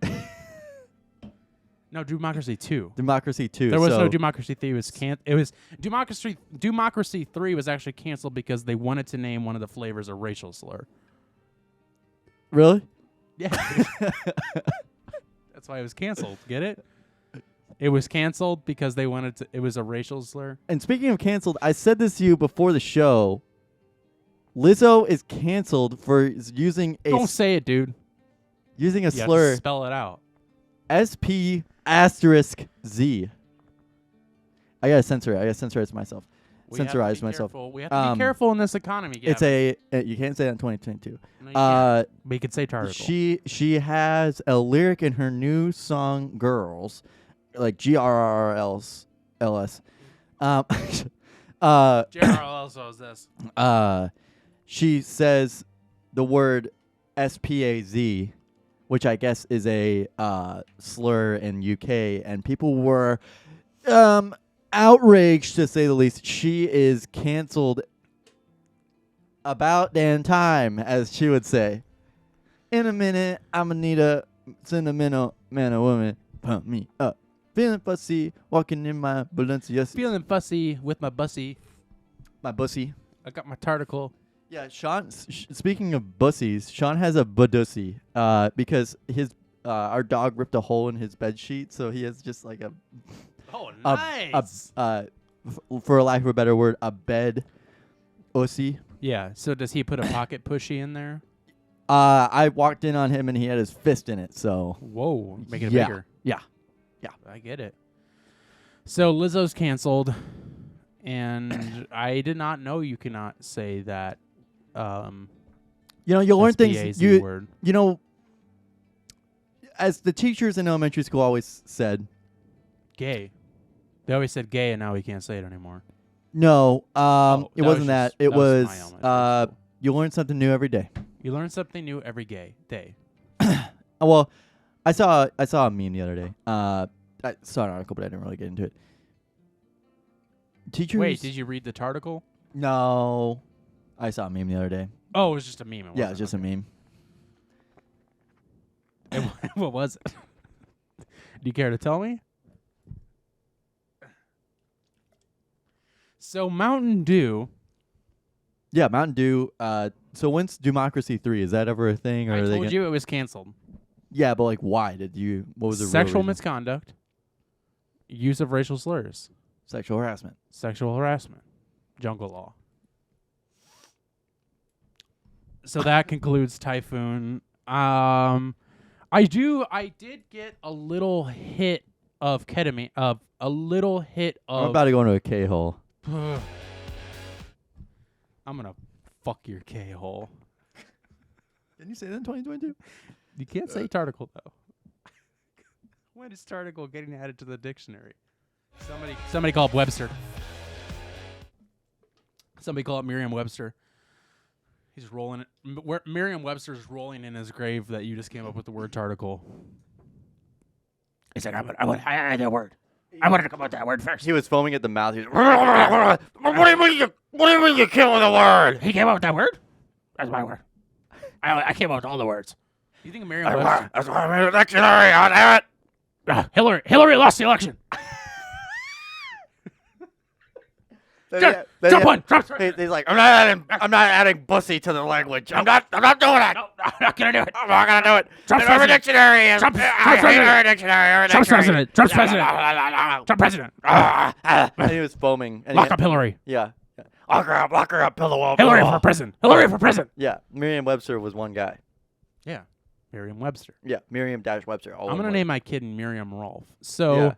No, Democracy 2. Democracy 2. There was so no Democracy 3. It was Democracy 3 was actually canceled because they wanted to name one of the flavors a racial slur. Really? Yeah. That's why it was canceled. Get it? It was canceled because they wanted to. It was a racial slur. And speaking of canceled, I said this to you before the show. Lizzo is canceled for using a Don't say it, dude. using a You have to slur. spell it out. SP*Z. I gotta censor it. I gotta censorize myself. We have to Censorize be myself. careful. We have to be careful in this economy. It's Gavin. you can't say that in 2022. No, you can't. But you could say tarticle. She has a lyric in her new song "Girls," like GRRLS. JRL also is this. She says the word SPAZ, which I guess is a slur in UK, and people were outraged to say the least. She is canceled about damn time, as she would say. In a minute, I'ma need a sentimental man or woman. Pump me up. Feeling fussy, walking in my Balenciaga. Feeling fussy with my bussy. My bussy. I got my tarticle. Yeah, Sean. Speaking of bussies, Sean has a budussy because his our dog ripped a hole in his bed sheet, so he has just like Oh, a nice. for a lack of a better word, a bed ussy. Yeah. So does he put a pocket pushy in there? I walked in on him and he had his fist in it. So Whoa, making it yeah, bigger. yeah. I get it. So Lizzo's canceled, and I did not know you cannot say that. You know, you'll learn things. SPAZ word. You know, as the teachers in elementary school always said. Gay. They always said gay, and now we can't say it anymore. No, it that wasn't was that. just- It that was was my elementary school. you learn something new every day. You learn something new every day. Well, I saw a meme the other day. I saw an article, but I didn't really get into it. Teachers. Wait, did you read the article? No, I saw a meme the other day. Oh, it was just a meme. Yeah, it's just a meme. What was it? Do you care to tell me? So Mountain Dew. Yeah, Mountain Dew. So when's Democracy 3? Is that ever a thing? Or I are they told gonna- you it was canceled. Yeah, but like, why did you? What was the real Sexual reason? misconduct, use of racial slurs, Sexual harassment. sexual harassment, jungle law. So that concludes Typhoon. I did get a little hit of ketamine. A little hit I'm of. about to go into a K-hole. I'm gonna fuck your K hole. Didn't you say that in 2022? You can't say tarticle though. When is tarticle getting added to the dictionary? Somebody call up Webster. Somebody call up Merriam-Webster. He's rolling it. Merriam-Webster's rolling in his grave that you just came up with the word tarticle. He said, I had that word. I wanted to come out with that word first. He was foaming at the mouth. He was, what do you mean you killing the word? He came out with that word? That's my word. I came out with all the words. You think Merriam-Webster? That's why I made a dictionary on it. Hillary lost the election. Then Jump one. He's like, I'm not adding pussy to the language. I'm not doing it. No, I'm not gonna do it. I'm not gonna do it. Trump's Every president. dictionary is. Trump's I hate president. every dictionary. Every Trump's dictionary. president. Trump's president. Trump president. And he was foaming. And Lock up Hillary. Yeah. Lock her up, pillow. Hillary for president. Hillary for president. Yeah. Merriam-Webster was one guy. Yeah. Merriam-Webster. Yeah. Merriam-Webster. I'm going to name my kid Miriam Rolfe. So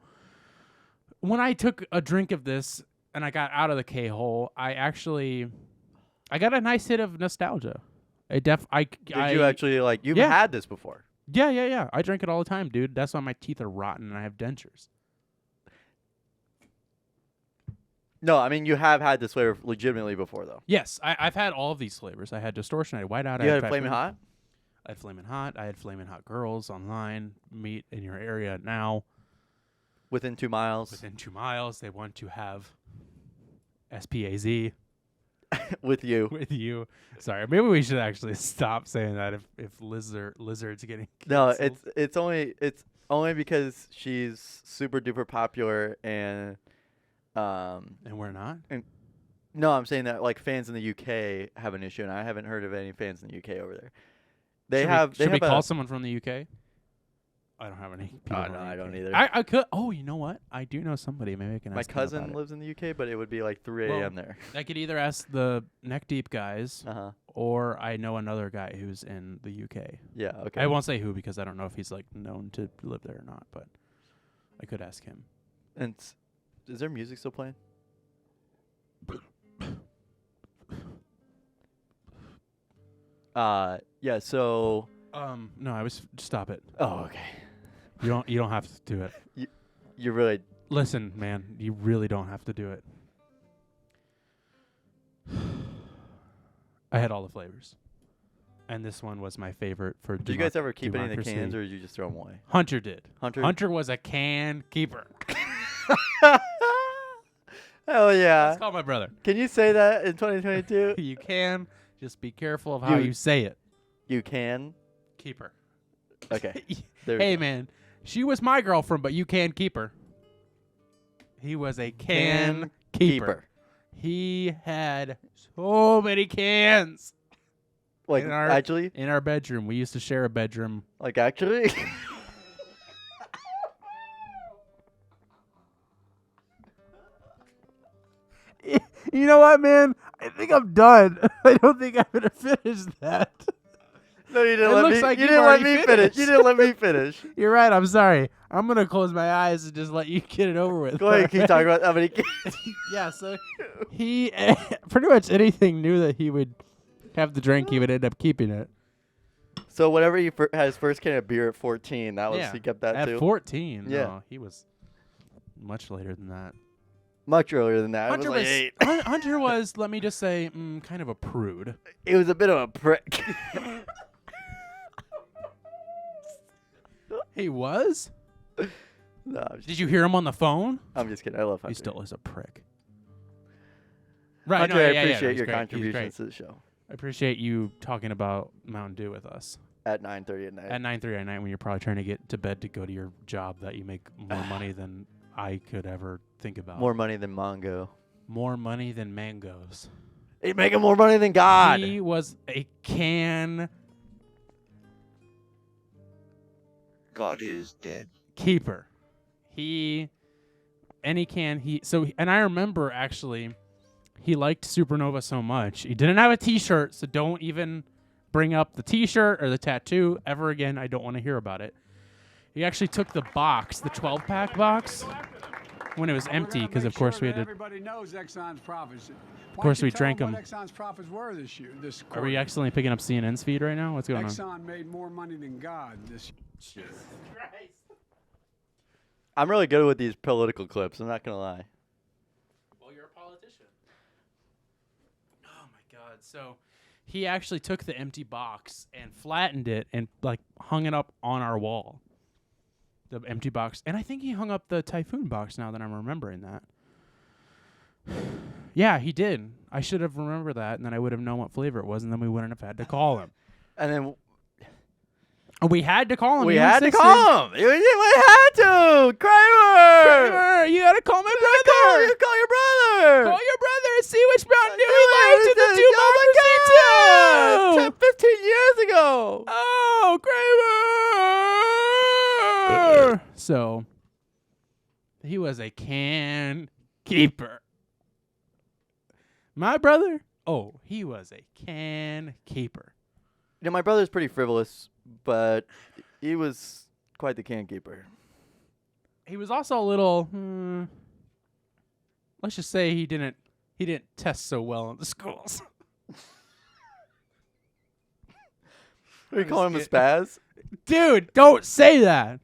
when I took a drink of this and I got out of the K-hole, I got a nice hit of nostalgia. Did you actually, like, you've had this before? Yeah. I drink it all the time, dude. That's why my teeth are rotten and I have dentures. No, I mean, you have had this flavor legitimately before, though. Yes, I've had all of these flavors. I had Distortion, I had Whiteout. You had Flamin' Hot? I had Flamin' Hot. I had Flamin' Hot Girls online. Meet in your area now. Within 2 miles. Within 2 miles, they want to have SPAZ With you. with you. Sorry, maybe we should actually stop saying that if Lizard's getting No, canceled. it's only because she's super duper popular and we're not. no, I'm saying that like fans in the UK have an issue, and I haven't heard of any fans in the UK over there. Should we call someone from the UK? I don't have any people. Oh, from no, the I UK. don't either. I could. Oh, you know what? I do know somebody. Maybe I can. My ask him about cousin it. lives in the UK, but it would be like 3 a.m. there. I could either ask the Neck Deep guys, Uh-huh. or I know another guy who's in the UK. Yeah, okay. I won't say who because I don't know if he's like known to live there or not, but I could ask him. And is there music still playing? Yeah, so No, I was stop it. oh, okay. You don't have to do it. You really Listen, man, you really don't have to do it. I had all the flavors, and this one was my favorite for. Did you guys ever keep any of the cans, Democracy. or did you just throw them away? Hunter did. Hunter was a can keeper. Hell yeah! Let's call my brother. Can you say that in 2022? You can. Just be careful of how you say it. You can. Keeper. Okay. There we Hey, go. man, she was my girlfriend, but you can keep her. He was a can keeper. He had so many cans. Like in our- actually, In our bedroom. We used to share a bedroom. like actually. You know what, man? I think I'm done. I don't think I'm going to finish that. No, you didn't It let looks me. like you you've didn't let already me finish. finished. You didn't let me finish. You're right. I'm sorry. I'm going to close my eyes and just let you get it over with. Go ahead. Keep talking about how many cans. Yeah, so he pretty much anything new that he would have to drink, he would end up keeping it. So whenever he had his first can of beer at 14, that was Yeah. he kept that At too. 14. Yeah. No, he was much later than that. Much earlier than that. It was Hunter like was, 8. Hunter was, let me just say, kind of a prude. He was a bit of a prick. He was? No, Did you hear him on the phone? I'm just kidding. I love Hunter. He still is a prick. Right. Hunter, no, I yeah, appreciate he's your great. He's contributions great. to the show I appreciate you talking about Mountain Dew with us at 9:30 at night. at 9:30 at night when you're probably trying to get to bed to go to your job that you make more money than I could ever think about. More money than Mongo. More money than mangoes. He's making more money than God. He was a can God is dead. keeper. And I remember actually he liked Supernova so much. He didn't have a t-shirt, so don't even bring up the t-shirt or the tattoo ever again. I don't want to hear about it. He actually took the box, the 12-pack box, when it was empty, because of course we had to. Everybody knows Exxon's profits. Of course, we drank them. them. What Exxon's profits were this year? This Are we accidentally picking up CNN's feed right now? What's going on? Exxon made more money than God this year. I'm really good with these political clips. I'm not gonna lie. Well, you're a politician. Oh my God! So he actually took the empty box and flattened it and like hung it up on our wall. The empty box, and I think he hung up the Typhoon box. Now that I'm remembering that. Yeah, he did. I should have remembered that, and then I would have known what flavor it was, and then we wouldn't have had to call him. And then We had to call him. we He had to insisted. call him. We had to. Kramer! Kramer, you gotta call my brother. You call your brother. Call your brother. to see which Mountain Dew he liked in the Oh my Democracy 2. 15 years ago. Oh, Kramer! So, he was a can keeper. My brother, he was a can keeper. You know, my brother's pretty frivolous, but he was quite the can keeper. He was also a little, let's just say he didn't test so well in the schools. Are you calling him a spaz? Dude, don't say that.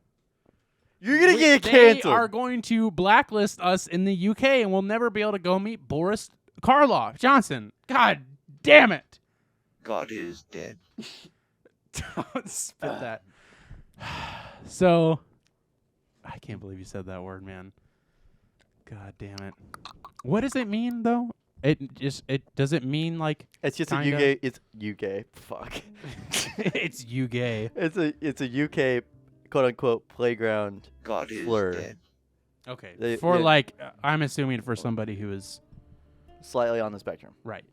You're gonna get They canceled. are going to blacklist us in the UK, and we'll never be able to go meet Boris Karloff Johnson. God damn it! God is dead. Don't spit that. So, I can't believe you said that word, man. God damn it! What does it mean, though? It does it mean like It's just kinda? a UK. It's UK. Fuck. it's you gay? It's a UK quote unquote playground God is slur. dead. Okay, They- for yeah. like I'm assuming for somebody who is Slightly on the spectrum. right.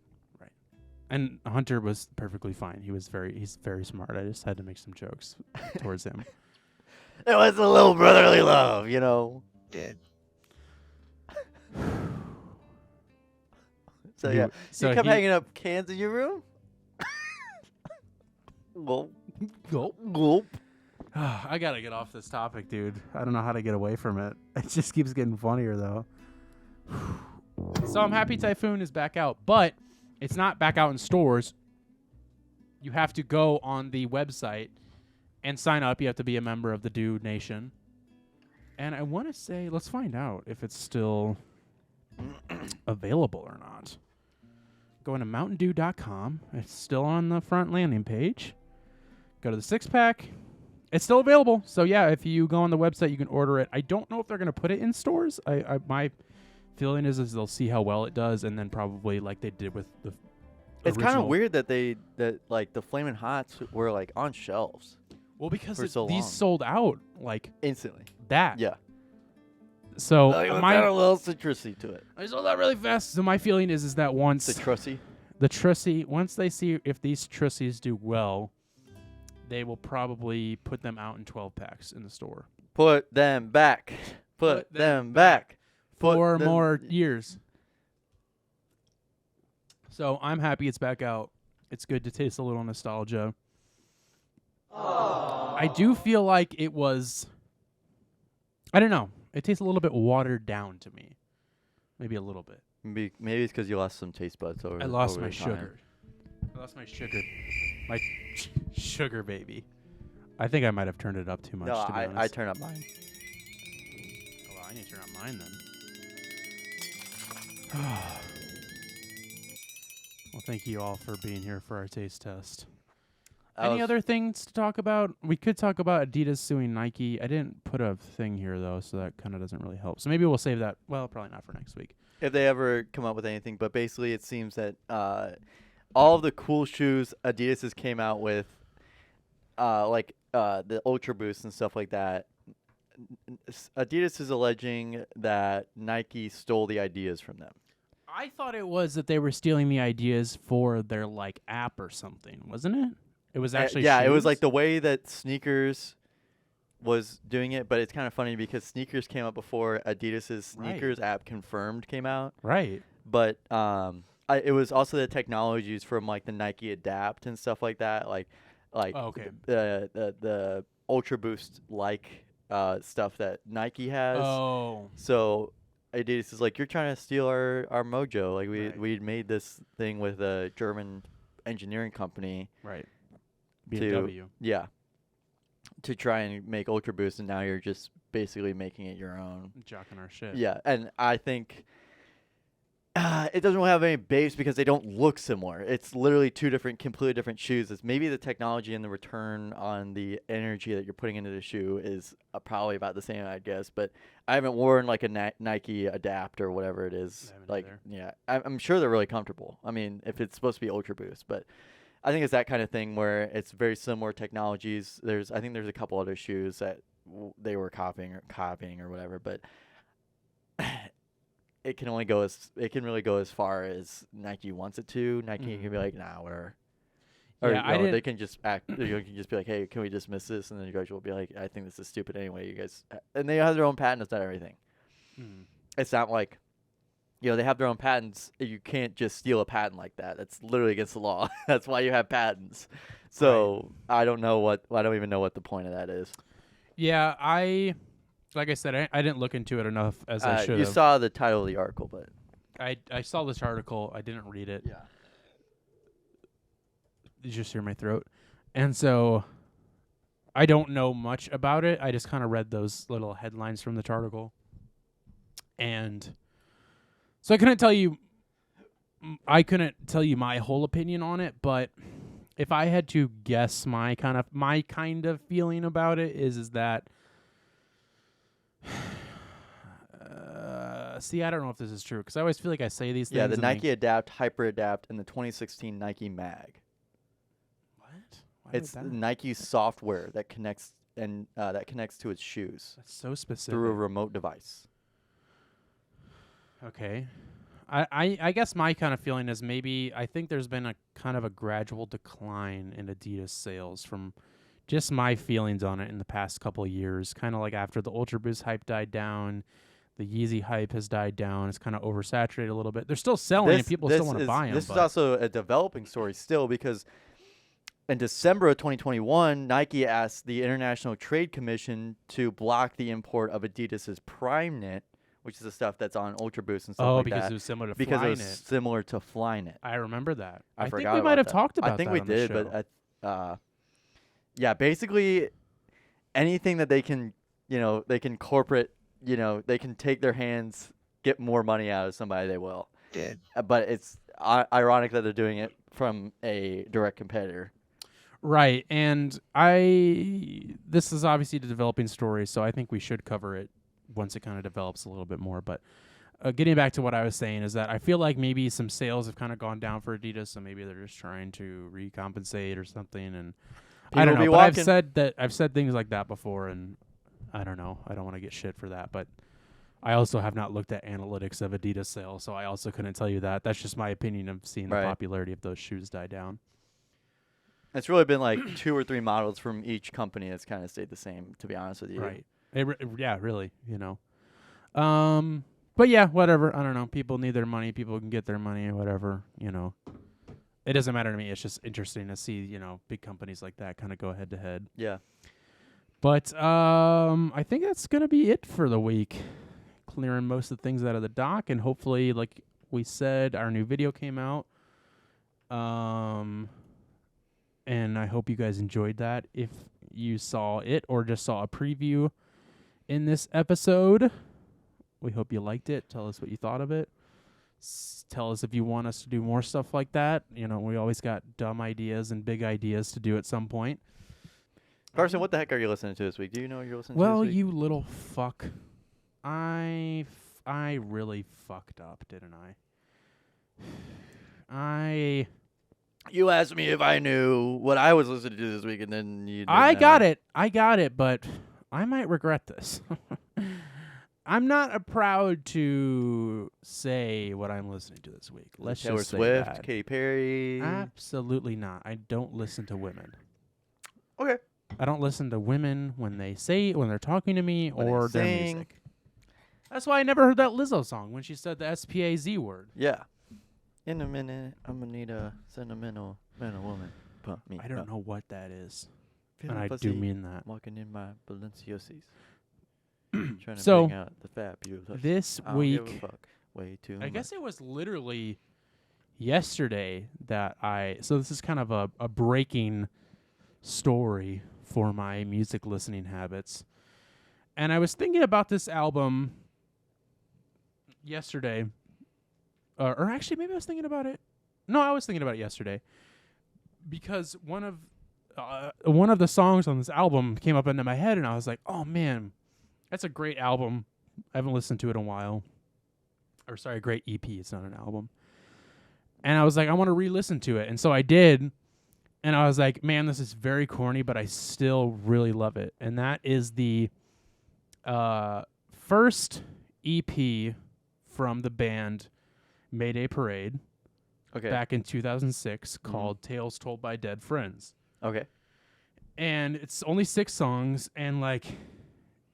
And Hunter was perfectly fine. He's very smart. I just had to make some jokes towards him. It was a little brotherly love, you know. Dead. So He- yeah, so you kept he- hanging up cans in your room. Gulp, gulp. I gotta get off this topic, dude. I don't know how to get away from it. It just keeps getting funnier, though. So I'm happy Typhoon is back out, but it's not back out in stores. You have to go on the website and sign up. You have to be a member of the Dew Nation. And I want to say, let's find out if it's still available or not. Going to mountaindew.com. It's still on the front landing page. Go to the 6-pack. It's still available. So, yeah, if you go on the website, you can order it. I don't know if they're going to put it in stores. My feeling is they'll see how well it does, and then probably like they did with the It's kind of original- weird that like the Flamin' Hots were like on shelves Well, because for so these long. sold out like instantly. that. Yeah. So Like, it had a little citrusy to it. I sold out really fast. So my feeling is that once Citrusy. the Trussy, once they see if these Trussies do well, they will probably put them out in 12 packs in the store. Put them back. Put them back. Put 4 them- more years. So I'm happy it's back out. It's good to taste a little nostalgia. I do feel like it was, I don't know. It tastes a little bit watered down to me. Maybe a little bit. Maybe it's because you lost some taste buds over. I lost over my time. sugar. I lost my sugar. My sugar baby. I think I might have turned it up too much, No, to be I honest. turn up mine. Oh, well, I need to turn up mine then. Well, thank you all for being here for our taste test. Any other things to talk about? We could talk about Adidas suing Nike. I didn't put a thing here, though, so that kind of doesn't really help. So maybe we'll save that. Well, probably not for next week. If they ever come up with anything, but basically it seems that all of the cool shoes Adidas has came out with, like the Ultra Boost and stuff like that, Adidas is alleging that Nike stole the ideas from them. I thought it was that they were stealing the ideas for their, like, app or something, wasn't it? It was actually yeah, it was shoes? like the way that Sneakers was doing it, but it's kind of funny because Sneakers came out before Adidas's Sneakers app confirmed came out. Right. But it was also the technologies from like the Nike Adapt and stuff like that, like Oh, okay. the Ultra Boost stuff that Nike has. Oh. So Adidas is like, you're trying to steal our mojo. Like Right. we made this thing with a German engineering company. Right. To- BMW. Yeah. To try and make Ultra Boost, and now you're just basically making it your own. Jocking our shit. Yeah, and I think it doesn't really have any base because they don't look similar. It's literally two completely different shoes. It's maybe the technology and the return on the energy that you're putting into the shoe is probably about the same, I guess. But I haven't worn like a Nike Adapt or whatever it is. I haven't Like, either. yeah, I'm sure they're really comfortable. I mean, if it's supposed to be Ultra Boost, but I think it's that kind of thing where it's very similar technologies. I think there's a couple other shoes that they were copying or whatever, but it can only go as it can really go as far as Nike wants it to. Nike Mhm. can be like, nah, whatever. Or Yeah, I they didn't. can just act. You can just be like, hey, can we dismiss this? And then you guys will be like, I think this is stupid anyway. You guys, and they have their own patents on everything. Mm. It's not like, they have their own patents. You can't just steal a patent like that. That's literally against the law. That's why you have patents. So I don't even know what the point of that is. Yeah, like I said, I didn't look into it enough as I should You have. saw the title of the article, but I saw this article. I didn't read it. yeah. You just hear my throat. And so I don't know much about it. I just kind of read those little headlines from the article. And so I couldn't tell you my whole opinion on it, but if I had to guess my kind of feeling about it is that see, I don't know if this is true because I always feel like I say these things. Yeah, the and Nike Adapt, Hyper Adapt, and the 2016 Nike Mag. What? Why It's would that? Nike software that connects to its shoes That's so specific. through a remote device. Okay. I guess my kind of feeling is maybe I think there's been a kind of a gradual decline in Adidas sales from just my feelings on it in the past couple of years. Kind of like after the Ultra Boost hype died down, the Yeezy hype has died down. It's kind of oversaturated a little bit. They're still selling and people still want to buy them. This is also a developing story still because in December of 2021, Nike asked the International Trade Commission to block the import of Adidas's Prime Knit, which is the stuff that's on Ultra Boost and stuff like because that. it was similar to Because it was Flyknit. similar to Flyknit. I remember that. I think forgot we might about have that. talked about that. I think we on the did, show. but yeah, basically anything that they can, they can corporate, they can take their hands, get more money out of somebody, they will. Dead. But it's ironic that they're doing it from a direct competitor. Right, and this is obviously the developing story, so I think we should cover it once it kind of develops a little bit more. But getting back to what I was saying is that I feel like maybe some sales have kind of gone down for Adidas, so maybe they're just trying to recompensate or something. And I don't know, but I've said things like that before, and I don't know. I don't want to get shit for that, but I also have not looked at analytics of Adidas sales, so I also couldn't tell you that. That's just my opinion of seeing the popularity of those shoes die down. It's really been like 2 or 3 models from each company that's kind of stayed the same, to be honest with you. Right. Yeah, really, But yeah, whatever. I don't know. People need their money. People can get their money or whatever, It doesn't matter to me. It's just interesting to see, big companies like that kind of go head to head. Yeah. But I think that's going to be it for the week. Clearing most of the things out of the dock, and hopefully, like we said, our new video came out. And I hope you guys enjoyed that. If you saw it or just saw a preview in this episode, we hope you liked it. Tell us what you thought of it. Tell us if you want us to do more stuff like that. We always got dumb ideas and big ideas to do at some point. Carson, what the heck are you listening to this week? Do you know what you're listening to Well, this week? you little fuck. I really fucked up, didn't I? You asked me if I knew what I was listening to this week, and then you didn't I got know. it. I got it, but I might regret this. I'm not proud to say what I'm listening to this week. Let's Taylor just say Swift, that. Katy Perry. Absolutely not. I don't listen to women. Okay. I don't listen to women when they're talking to me When they or their sing. music. That's why I never heard that Lizzo song when she said the SPAZ word. Yeah. In a minute, I'm gonna need a sentimental man or woman. Pump me I don't up. know what that is. Feeling And I fuzzy, do mean that. Walking in my Balenciagas. Trying to So, bring out the fabulous. this I don't give a week, fuck. Way too I much. guess it was literally yesterday that so this is kind of a breaking story for my music listening habits. And I was thinking about this album yesterday. Or actually, maybe I was thinking about it. No, I was thinking about it yesterday. Because one of the songs on this album came up into my head, and I was like, oh, man, that's a great album. I haven't listened to it in a while. Or sorry, a great EP. It's not an album. And I was like, I want to re-listen to it. And so I did. And I was like, man, this is very corny, but I still really love it. And that is the first EP from the band Mayday Parade Okay. back in 2006 called Tales Told by Dead Friends. Okay. And it's only 6 songs, and like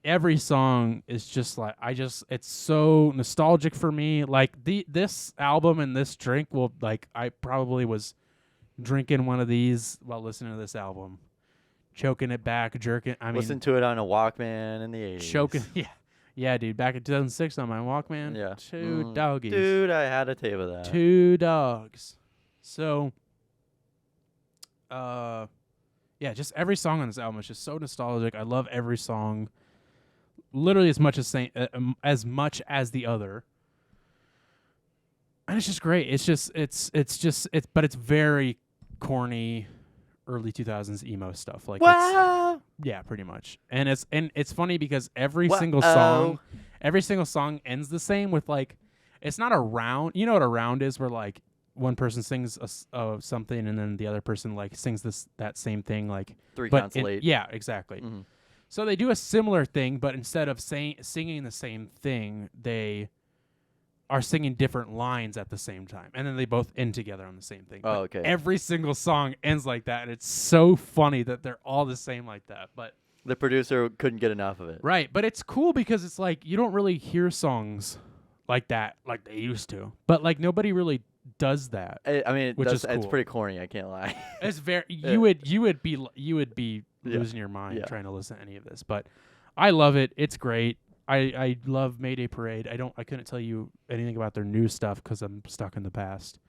every song is just like it's so nostalgic for me. Like this album and this drink will like I probably was drinking one of these while listening to this album, choking it back, jerking. I mean, Listen to it on a Walkman in the 80s. choking. Yeah, dude. Back in 2006 on my Walkman. Yeah. 2 doggies. Dude, I had a tape of that. 2 dogs. So, yeah, just every song on this album is just so nostalgic. I love every song, literally as much as the other. And it's just great. But it's very corny, early 2000s emo stuff. Like, yeah, pretty much. And it's funny because every single song ends the same with like, it's not a round. You know what a round is, where like one person sings something and then the other person like sings that same thing, like 3 counts late. Yeah, exactly. Mhm. So they do a similar thing, but instead of singing the same thing, they are singing different lines at the same time, and then they both end together on the same thing. Oh, But okay. every single song ends like that, and it's so funny that they're all the same like that. But The producer couldn't get enough of it. right, but it's cool because it's like you don't really hear songs like that like they used to. But like nobody really does that. I mean, Which is it's cool. pretty corny. I can't lie. It's very you would be Yeah. losing your mind Yeah. trying to listen to any of this, but I love it. It's great. I love Mayday Parade. I couldn't tell you anything about their new stuff because I'm stuck in the past.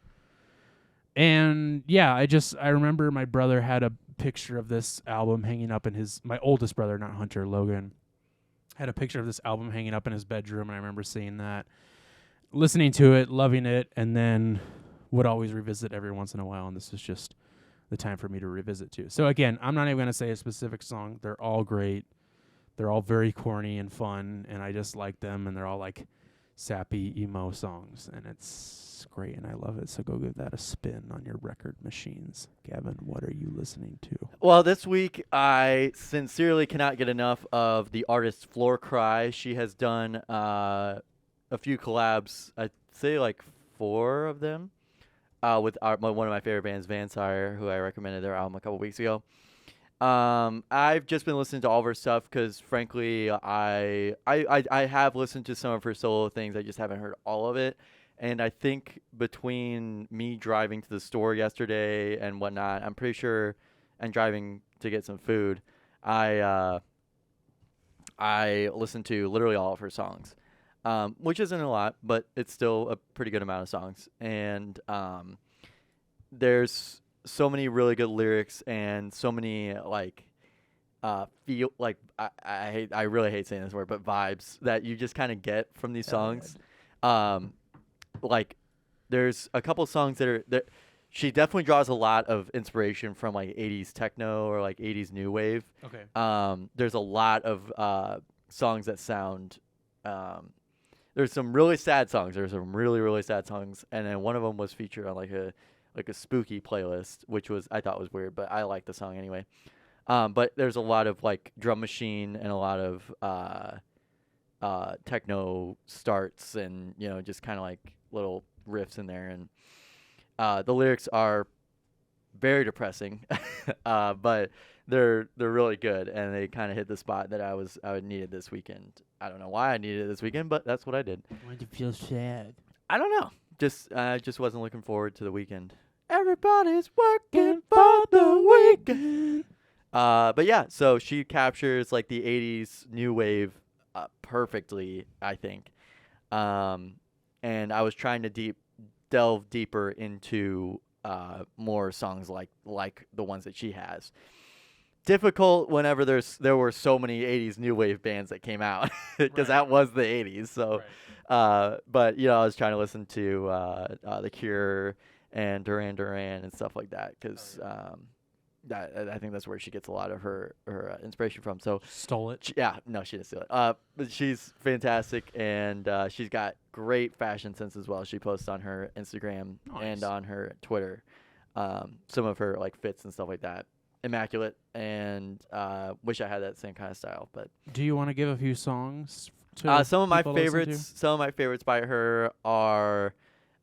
And yeah, I remember my brother had a picture of this album hanging up in my oldest brother, not Hunter, Logan, had a picture of this album hanging up in his bedroom, and I remember seeing that, listening to it, loving it, and then would always revisit every once in a while, and this is just the time for me to revisit too. So again, I'm not even going to say a specific song. They're all great. They're all very corny and fun, and I just like them, and they're all like sappy emo songs, and it's great, and I love it. So go give that a spin on your record machines. Gavin, what are you listening to? Well, this week I sincerely cannot get enough of the artist Floor Cry. She has done a few collabs. I'd say like 4 of them with one of my favorite bands, Vansire, who I recommended their album a couple weeks ago. I've just been listening to all of her stuff because, frankly, I have listened to some of her solo things. I just haven't heard all of it. And I think between me driving to the store yesterday and whatnot, I'm pretty sure, and driving to get some food, I listened to literally all of her songs, which isn't a lot, but it's still a pretty good amount of songs. And there's so many really good lyrics and so many like feel like I really hate saying this word, but vibes that you just kind of get from these songs. Like there's a couple songs that are that she definitely draws a lot of inspiration from like 80s techno or like 80s new wave. Okay. There's a lot of songs that sound there's some really sad songs. There's some really, really sad songs, and then one of them was featured on like a spooky playlist, which I thought was weird, but I like the song anyway. But there's a lot of like drum machine and a lot of techno starts and just kind of like little riffs in there, and the lyrics are very depressing, but they're really good, and they kind of hit the spot that I needed this weekend. I don't know why I needed it this weekend, but that's what I did. Why do you feel sad? I don't know. Just wasn't looking forward to the weekend. Everybody's working for the weekend. But yeah, so she captures like the 80s new wave perfectly, I think. And I was trying to delve deeper into more songs like the ones that she has. Difficult whenever there were so many 80s new wave bands that came out because that was the 80s. So, but I was trying to listen to The Cure and Duran Duran and stuff like that because I think that's where she gets a lot of her inspiration from. So Stole it. No, she didn't steal it. But she's fantastic, and she's got great fashion sense as well. She posts on her Instagram and on her Twitter some of her like fits and stuff like that. Immaculate, and wish I had that same kind of style. But Do you want to give a few songs to Some of my people to listen to? favorites. Some of my favorites by her are.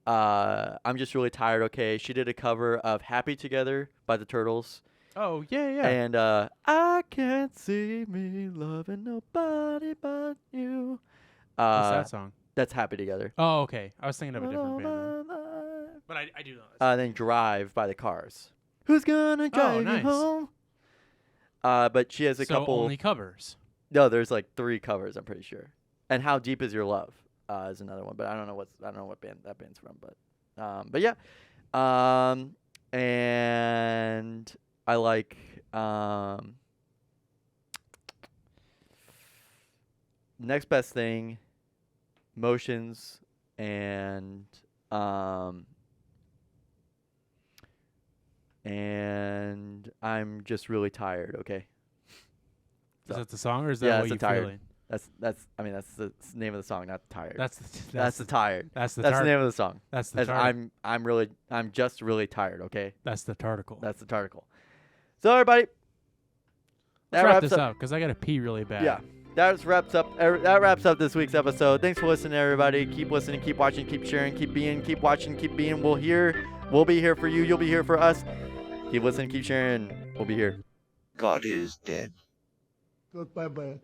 I'm just really tired. Okay, she did a cover of "Happy Together" by the Turtles. Oh yeah. And I can't see me loving nobody but you. What's that song? That's "Happy Together." Oh, okay. I was thinking of a different band. But I do know that. Then "Drive" by the Cars. Who's gonna drive nice. you home? But she has a So couple. only covers. No, there's like 3 covers. I'm pretty sure. And "How Deep Is Your Love" is another one, but I don't know what band that band's from. But yeah. And I like Next Best Thing, Motions, and I'm just really tired. Okay. Is that the song or is that Yeah, what it's you're a tired. feeling? That's the name of the song, not tired. That's the tired. That's the That's the tar- name of the song. That's the As tarticle. I'm just really tired. Okay. That's the tarticle. That's the tarticle. So everybody, Let's wrap this up because I gotta pee really bad. Yeah, that wraps up this week's episode. Thanks for listening, everybody. Keep listening, keep watching, keep sharing, keep watching, keep being. We'll be here for you. You'll be here for us. Keep listening, keep sharing. We'll be here. God is dead. Goodbye, bye.